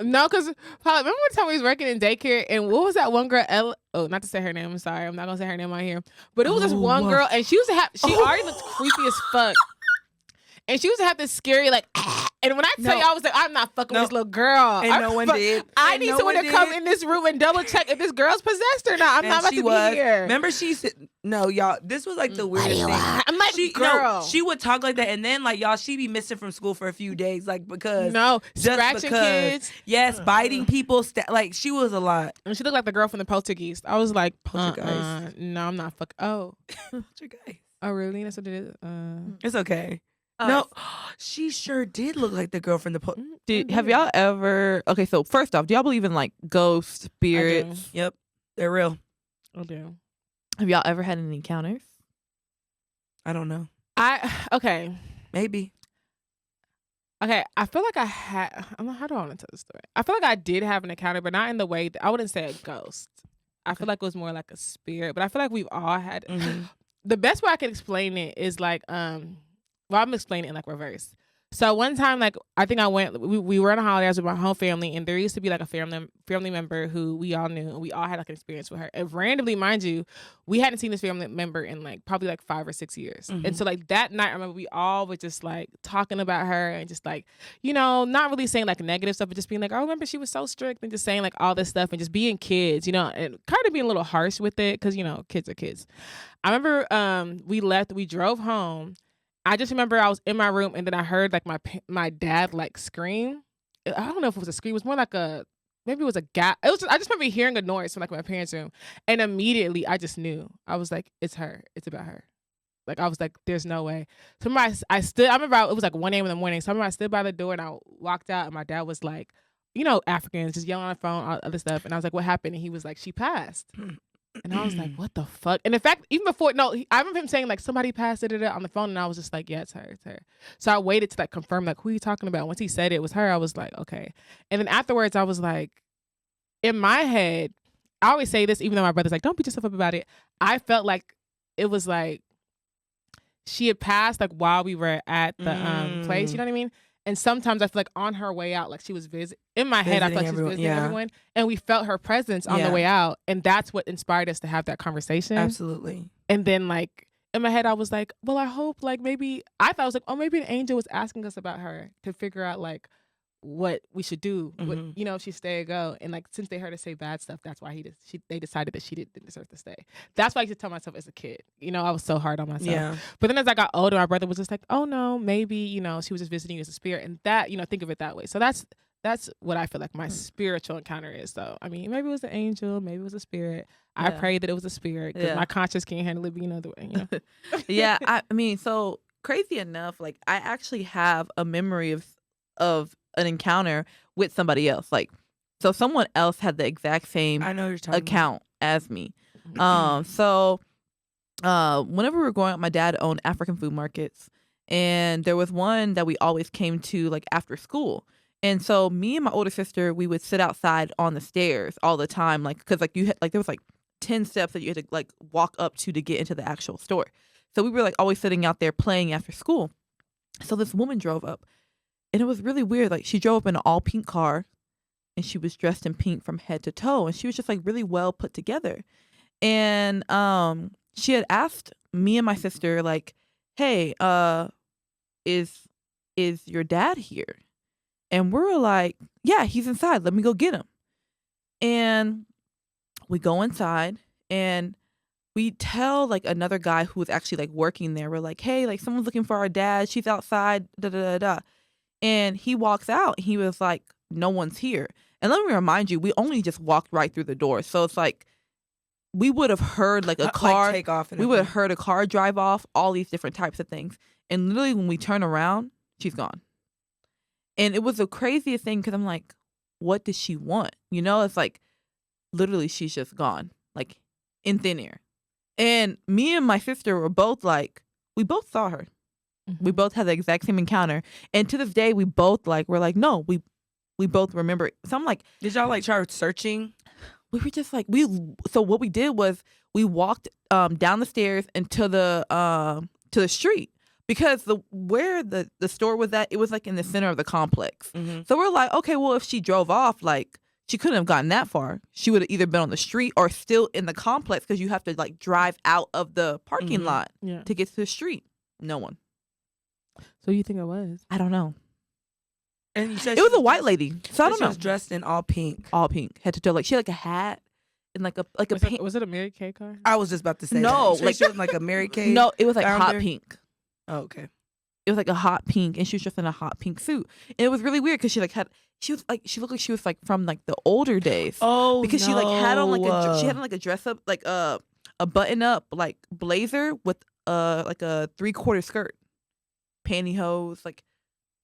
No, because remember one time we was working in daycare and what was that one girl? Not to say her name. I'm sorry, I'm not gonna say her name on here. But it was this one what? girl and she used to have. She already looked creepy as fuck. And she used to have this scary like, and when I tell you, I was like, I'm not fucking with this little girl. and no one did. I And need no someone one to come did. in this room and double check if this girl's possessed or not. I'm And not about she to was. be here. Remember, she said, no, y'all. This was like the weirdest thing. I'm like, No, she would talk like that, and then like y'all, she'd be missing from school for a few days, like because no just scratching because. kids. Yes, biting people. Like she was a lot. And she looked like the girl from the Poltergeist. I was like, Poltergeist. no, I'm not fucking. Oh, Okay. oh really? That's what it is. It's okay. No, she sure did look like the girl from the. Have y'all ever? Okay, so first off, do y'all believe in like ghosts, spirits? Yep, they're real. I do. Have y'all ever had any encounters? I don't know. Okay. Maybe. Okay, I feel like I had. How do I want to tell the story? I feel like I did have an encounter, but not in the way that I wouldn't say a ghost. I feel like it was more like a spirit, but I feel like we've all had. The best way I can explain it is like, well, I'm explaining it in like reverse. So one time, like I think we were on a holiday. I was with my whole family, and there used to be like a family member who we all knew, and we all had like an experience with her. And randomly, mind you, we hadn't seen this family member in like probably like 5 or 6 years. And so like that night, I remember we all were just like talking about her and just like, you know, not really saying like negative stuff, but just being like, oh, remember she was so strict, and just saying like all this stuff and just being kids, you know, and kind of being a little harsh with it because you know kids are kids. I remember we drove home. I just remember I was in my room and then I heard like my dad like scream. I don't know if it was a scream. It was more like maybe it was a gap. I just remember hearing a noise from like my parents' room, and immediately I just knew. I was like, it's her. It's about her. Like I was like, there's no way. So I remember it was like 1 a.m. in the morning. So I remember I stood by the door and I walked out and my dad was like, you know, Africans just yelling on the phone, all other stuff. And I was like, what happened? And he was like, she passed. And I was like, what the fuck? And in fact, even before, I remember him saying like somebody passed it on the phone, and I was just like, yeah, it's her, it's her. So I waited to like confirm like who are you talking about. Once he said it was her, I was like, okay. And then afterwards, I was like, in my head, I always say this, even though my brother's like, don't beat yourself up about it. I felt like it was like she had passed like while we were at the place. You know what I mean? And sometimes I feel like on her way out, like she was in my head, I felt like she was visiting everyone. And we felt her presence on the way out. And that's what inspired us to have that conversation. Absolutely. And then like in my head, I was like, well, I hope like maybe, I thought I was like, oh, maybe an angel was asking us about her to figure out like what we should do. What, Mhm. you know, if she stay or go. And like since they heard her say bad stuff, that's why they decided that she didn't deserve to stay. That's why I used to tell myself as a kid. You know, I was so hard on myself. Yeah. But then as I got older, my brother was just like, oh no, maybe, you know, she was just visiting you as a spirit. And that, you know, think of it that way. So that's what I feel like my spiritual encounter is. So I mean, maybe it was an angel, maybe it was a spirit. I Yeah. pray that it was a spirit because my conscience can't handle it being another way. You know? Yeah, I mean, so crazy enough, like I actually have a memory of an encounter with somebody else. Like, so someone else had the exact same I know what you're talking account as me. So whenever we were growing up, my dad owned African food markets, and there was one that we always came to like after school. And so me and my older sister, we would sit outside on the stairs all the time, like because like you had like there was like 10 steps that you had to like walk up to get into the actual store. So we were like always sitting out there playing after school. So this woman drove up, and it was really weird. Like she drove up in an all pink car, and she was dressed in pink from head to toe, and she was just like really well put together. And she had asked me and my sister like, "Hey, is your dad here?" And we were like, "Yeah, he's inside. Let me go get him." And we go inside, and we tell like another guy who was actually like working there. We're like, "Hey, like someone's looking for our dad. She's outside." Da da da da. And he walks out. And he was like, "No one's here." And let me remind you, we only just walked right through the door. So it's like we would have heard like a car take off. we would have heard a car drive off, all these different types of things. And literally when we turn around, she's gone. And it was the craziest thing because I'm like, what does she want? You know, it's like literally she's just gone, like in thin air. And me and my sister were both like, we both saw her. We both had the exact same encounter. And to this day, we both like, we're like, no, we both remember it. So I'm like, did y'all like try searching? We were just like, so what we did was we walked down the stairs and to the street. Because where the store was at, it was like in the center of the complex. Mm-hmm. So we're like, okay, well, if she drove off, like she couldn't have gotten that far. She would have either been on the street or still in the complex because you have to like drive out of the parking lot to get to the street. No one. So you think it was? I don't know. And you said It was a white lady. So I don't she know. was dressed in all pink. All pink, head to toe. Like she had like a hat and like a pink. Was it a Mary Kay car? I was just about to say No, that. like She was like a Mary Kay. No, it was like founder? hot pink. Oh, okay. It was like a hot pink, and she was just in a hot pink suit. And it was really weird because she looked like she was like from like the older days. Oh, Because she like had on like she had on like a dress up, like a button up like blazer with like a 3/4 skirt, pantyhose, like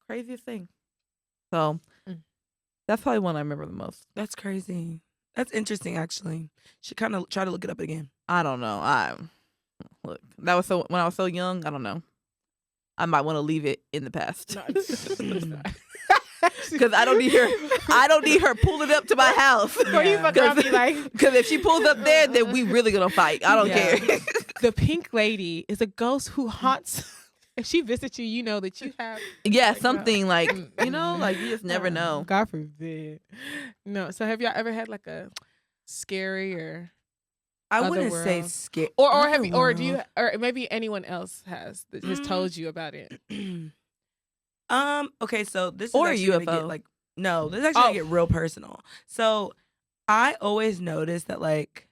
craziest thing. So that's probably one I remember the most. That's crazy. That's interesting, actually. Should kind of try to look it up again. I don't know. Look, that was when I was so young. I don't know. I might want to leave it in the past. Because I don't need her pulling up to my house. Or you fuck around and be like, Because if she pulls up there, then we really gonna fight. I don't Yeah. care. the pink lady is a ghost who haunts. If she visits you, you know that you have. Yeah, something like, you know, like you just never know. God forbid. No. So have y'all ever had like a scary or I Other wouldn't say world. scary. or have you, or do you, or maybe anyone else has that has told you about it? Okay, so this is Or a actually gonna UFO. get like no, this is actually gonna get real personal. So I always noticed that like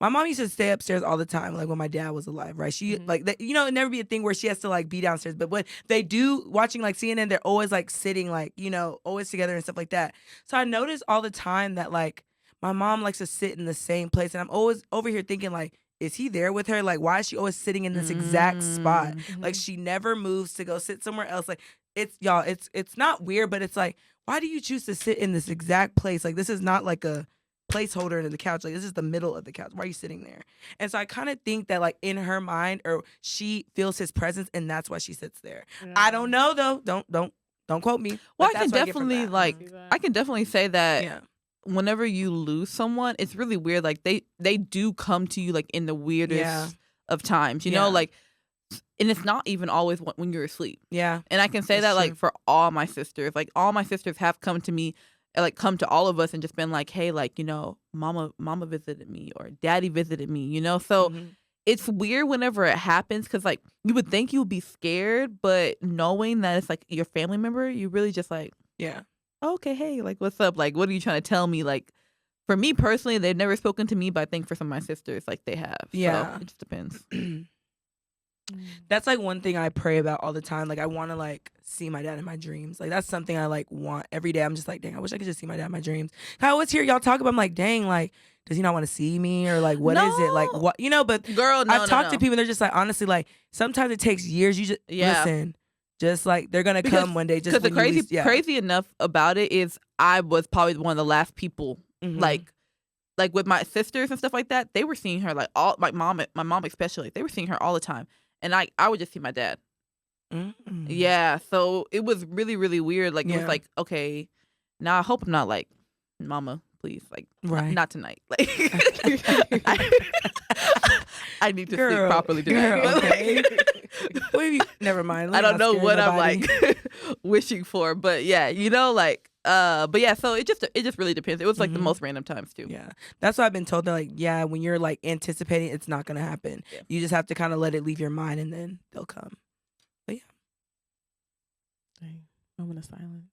my mom used to stay upstairs all the time, like when my dad was alive, right? She like that, you know, it'd never be a thing where she has to like be downstairs. But when they do watching like CNN, they're always like sitting like, you know, always together and stuff like that. So I noticed all the time that like my mom likes to sit in the same place, and I'm always over here thinking like, is he there with her? Like, why is she always sitting in this exact spot? Like, she never moves to go sit somewhere else. Like, it's y'all, it's not weird, but it's like, why do you choose to sit in this exact place? Like, this is not like a placeholder in the couch. Like, this is the middle of the couch. Why are you sitting there? And so I kind of think that like in her mind, or she feels his presence, and that's why she sits there. I don't know though. Don't quote me. Well, but I can that's what get from definitely that. I can definitely say that Yeah. whenever you lose someone, it's really weird. Like they do come to you like in the weirdest of times, you know, Yeah. like, and it's not even always when you're asleep. Yeah. And I can say That's that like true. for all my sisters, like all my sisters have come to me, like come to all of us and just been like, hey, like, you know, mama visited me or daddy visited me, you know? So Mhm. it's weird whenever it happens because like you would think you would be scared, but knowing that it's like your family member, you really just like, Yeah. Okay, hey, like, what's up? Like, what are you trying to tell me? Like, for me personally, they've never spoken to me, but I think for some of my sisters, like, they have. Yeah. So it just depends. That's like one thing I pray about all the time. Like I want to like see my dad in my dreams. Like that's something I like want every day. I'm just like, dang, I wish I could just see my dad in my dreams. I always hear y'all talk about. I'm like, dang, like does he not want to see me or like what is it like what But Girl, no, I've talked to people and they're just like, honestly, like sometimes it takes years. You just listen. Just like they're gonna come one day. Just because the crazy enough about it is I was probably one of the last people like with my sisters and stuff like that. They were seeing her like all my mom especially. They were seeing her all the time. And I would just see my dad. Yeah, so it was really, really weird. Like, it was like, okay, now I hope I'm not like, mama, please, like, not tonight. Like, I need to sleep properly tonight. Okay. Never mind. I don't know what I'm like wishing for, but yeah, you know, like, but yeah, so it just really depends. It was like the most random times too. Yeah, that's what I've been told. They're like, yeah, when you're like anticipating, it's not gonna happen. Yeah. You just have to kind of let it leave your mind, and then they'll come. But yeah, moment of silence.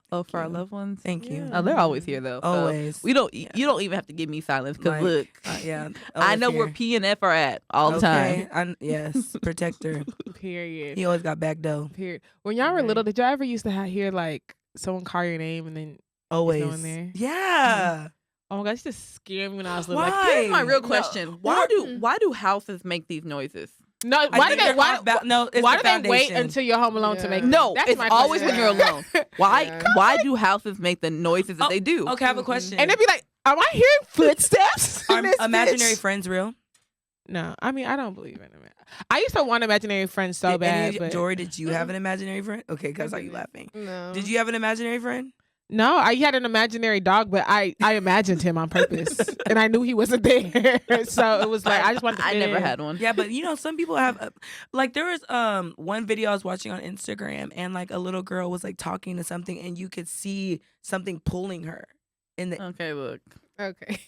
Oh, for our loved ones. Thank you. Oh, they're always here though. Always. So you don't even have to give me silence because look, yeah, I know where P and F are at all the time. Yes, protector. Period. He always got back dough. Period. When y'all were little, did y'all ever used to hear like someone call your name and then always no one there? Yeah. Oh my gosh, it just scared me when I was little. Why? Like, here's my real question: why do houses make these noises? No, why do they wait until you're home alone to make them? No, That's it's my always question. when you're alone. Why do houses make the noises that they do? Okay, I have a question. And they'd be like, am I hearing footsteps? Are imaginary friends real? No, I mean, I don't believe in them. I used to want imaginary friends so bad. Jori, did you have an imaginary friend? Okay, because are you laughing? No. Did you have an imaginary friend? No, I had an imaginary dog, but I imagined him on purpose, and I knew he wasn't there. So it was like I just wanted to fit I never in. had one. Yeah, but you know, some people have like there was one video I was watching on Instagram, and like a little girl was like talking to something, and you could see something pulling her in the. Okay, look. Okay.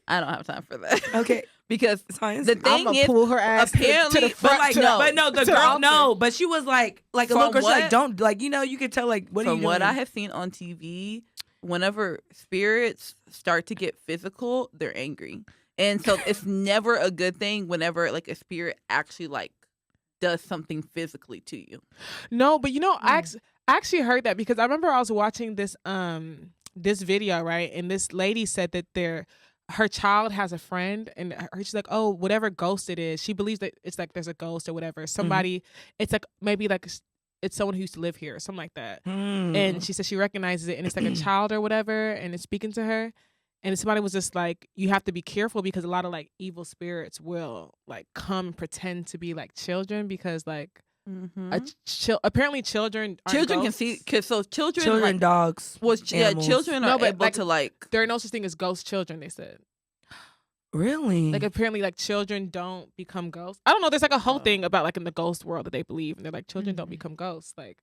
I don't have time for that. Okay, because science. The thing is, pull her ass apparently, to the front. The girl, no, but she was like a little girl. She's like, don't like, you know, you could tell like what are you doing? From what I have seen on TV, whenever spirits start to get physical, they're angry, and so it's never a good thing whenever like a spirit actually like does something physically to you. No, but you know, I actually heard that because I remember I was watching this this video, right, and this lady said that her child has a friend, and she's like, oh, whatever ghost it is, she believes that it's like there's a ghost or whatever. Somebody, it's like maybe like it's someone who used to live here or something like that. And she said she recognizes it, and it's like a child or whatever, and it's speaking to her. And somebody was just like, you have to be careful because a lot of like evil spirits will like come and pretend to be like children because like apparently children can see children like, dogs children are able like, to like there are no such thing as ghost children, they said. Really? Like apparently like children don't become ghosts. I don't know, there's like a whole thing about like in the ghost world that they believe, and they're like children don't become ghosts. Like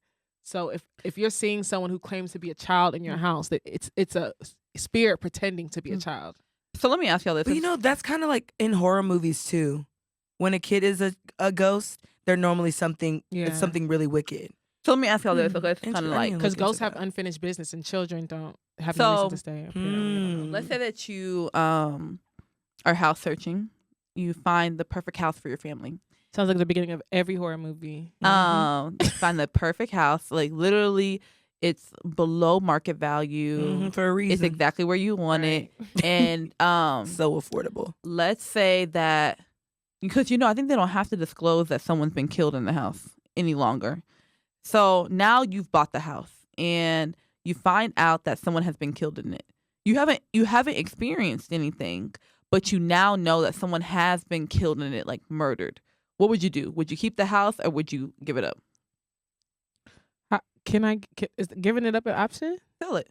so if you're seeing someone who claims to be a child in your house, that it's a spirit pretending to be a child. So let me ask y'all this. But you know, that's kind of like in horror movies too. When a kid is a ghost, they're normally something. It's something really wicked. So let me ask y'all this. Okay, it's kind of like because ghosts have unfinished business and children don't have no reason to stay. Let's say that you are house searching. You find the perfect house for your family. Sounds like the beginning of every horror movie. You find the perfect house, like literally. It's below market value for a reason. It's exactly where you want it, and so affordable. Let's say that because I think they don't have to disclose that someone's been killed in the house any longer. So now you've bought the house and you find out that someone has been killed in it. You haven't experienced anything, but you now know that someone has been killed in it, like murdered. What would you do? Would you keep the house or would you give it up? Is giving it up an option? Sell it.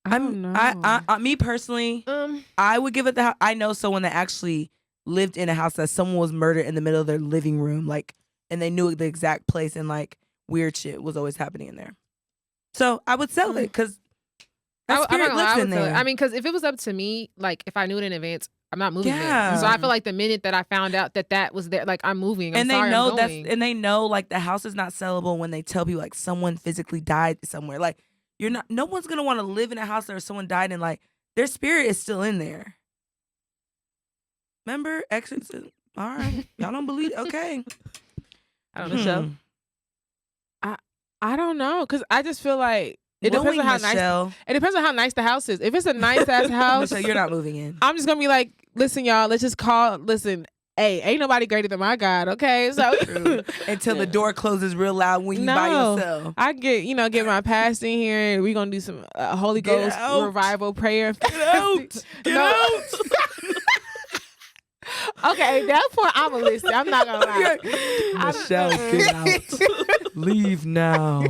I don't know. Me personally, I would give it the house. I know someone that actually lived in a house that someone was murdered in the middle of their living room, like, and they knew the exact place, and like weird shit was always happening in there. So I would sell it because that spirit lives in there. I mean, because if it was up to me, like if I knew it in advance, I'm not moving Yeah. there. So I feel like the minute that I found out that was there, like I'm moving. I'm and sorry, they know I'm going. and they know like the house is not sellable when they tell people like someone physically died somewhere. Like no one's gonna want to live in a house where someone died and like their spirit is still in there. Remember exorcism? All right, y'all don't believe? Okay, I don't know, Michelle. I don't know, because I just feel like it depends on how Michelle. nice. It depends on how nice the house is. If it's a nice ass house, Michelle, you're not moving in. I'm just gonna be like, listen, y'all, let's just call. Listen, hey, ain't nobody greater than my God, okay? So Until the door closes real loud when you by yourself. I get my pastor in here, and we're gonna do some Holy Ghost revival prayer. Get out! Get out! Okay, at that point, I'm gonna listen. I'm not gonna lie. Michelle, get out. Leave now.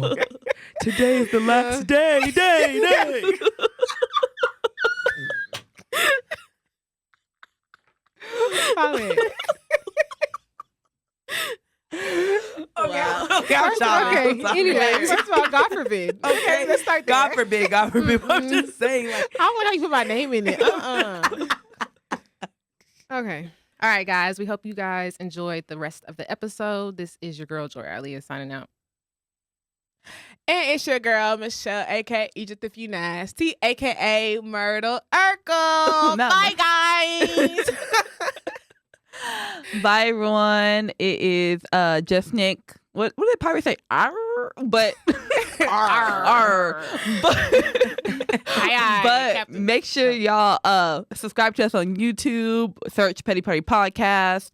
Today is the last day. Paulette. Okay. Anyway, first of all, God forbid. Okay, let's start there. God forbid. I'm just saying. Like, I want how you put my name in it. Okay. All right, guys. We hope you guys enjoyed the rest of the episode. This is your girl, Jori, signing out. And it's your girl, Michelle, a.k.a. Egypt if you nasty, a.k.a. Myrtle Urkel. Bye, guys. Bye, everyone. It is just Nick. What did Pirate say? Arr, but arr. But make sure y'all subscribe to us on YouTube. Search Petty Party Podcast.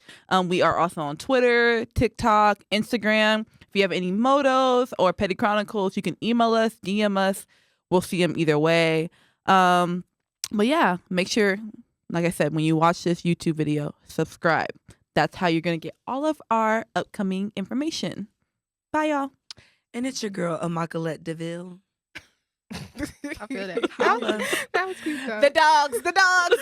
We are also on Twitter, TikTok, Instagram. If you have any motos or Petty Chronicles, you can email us, DM us. We'll see them either way. But yeah, make sure, like I said, when you watch this YouTube video, subscribe. That's how you're going to get all of our upcoming information. Bye, y'all. and it's your girl, Immaculate DeVille. I feel that. That was cute, though. The dogs.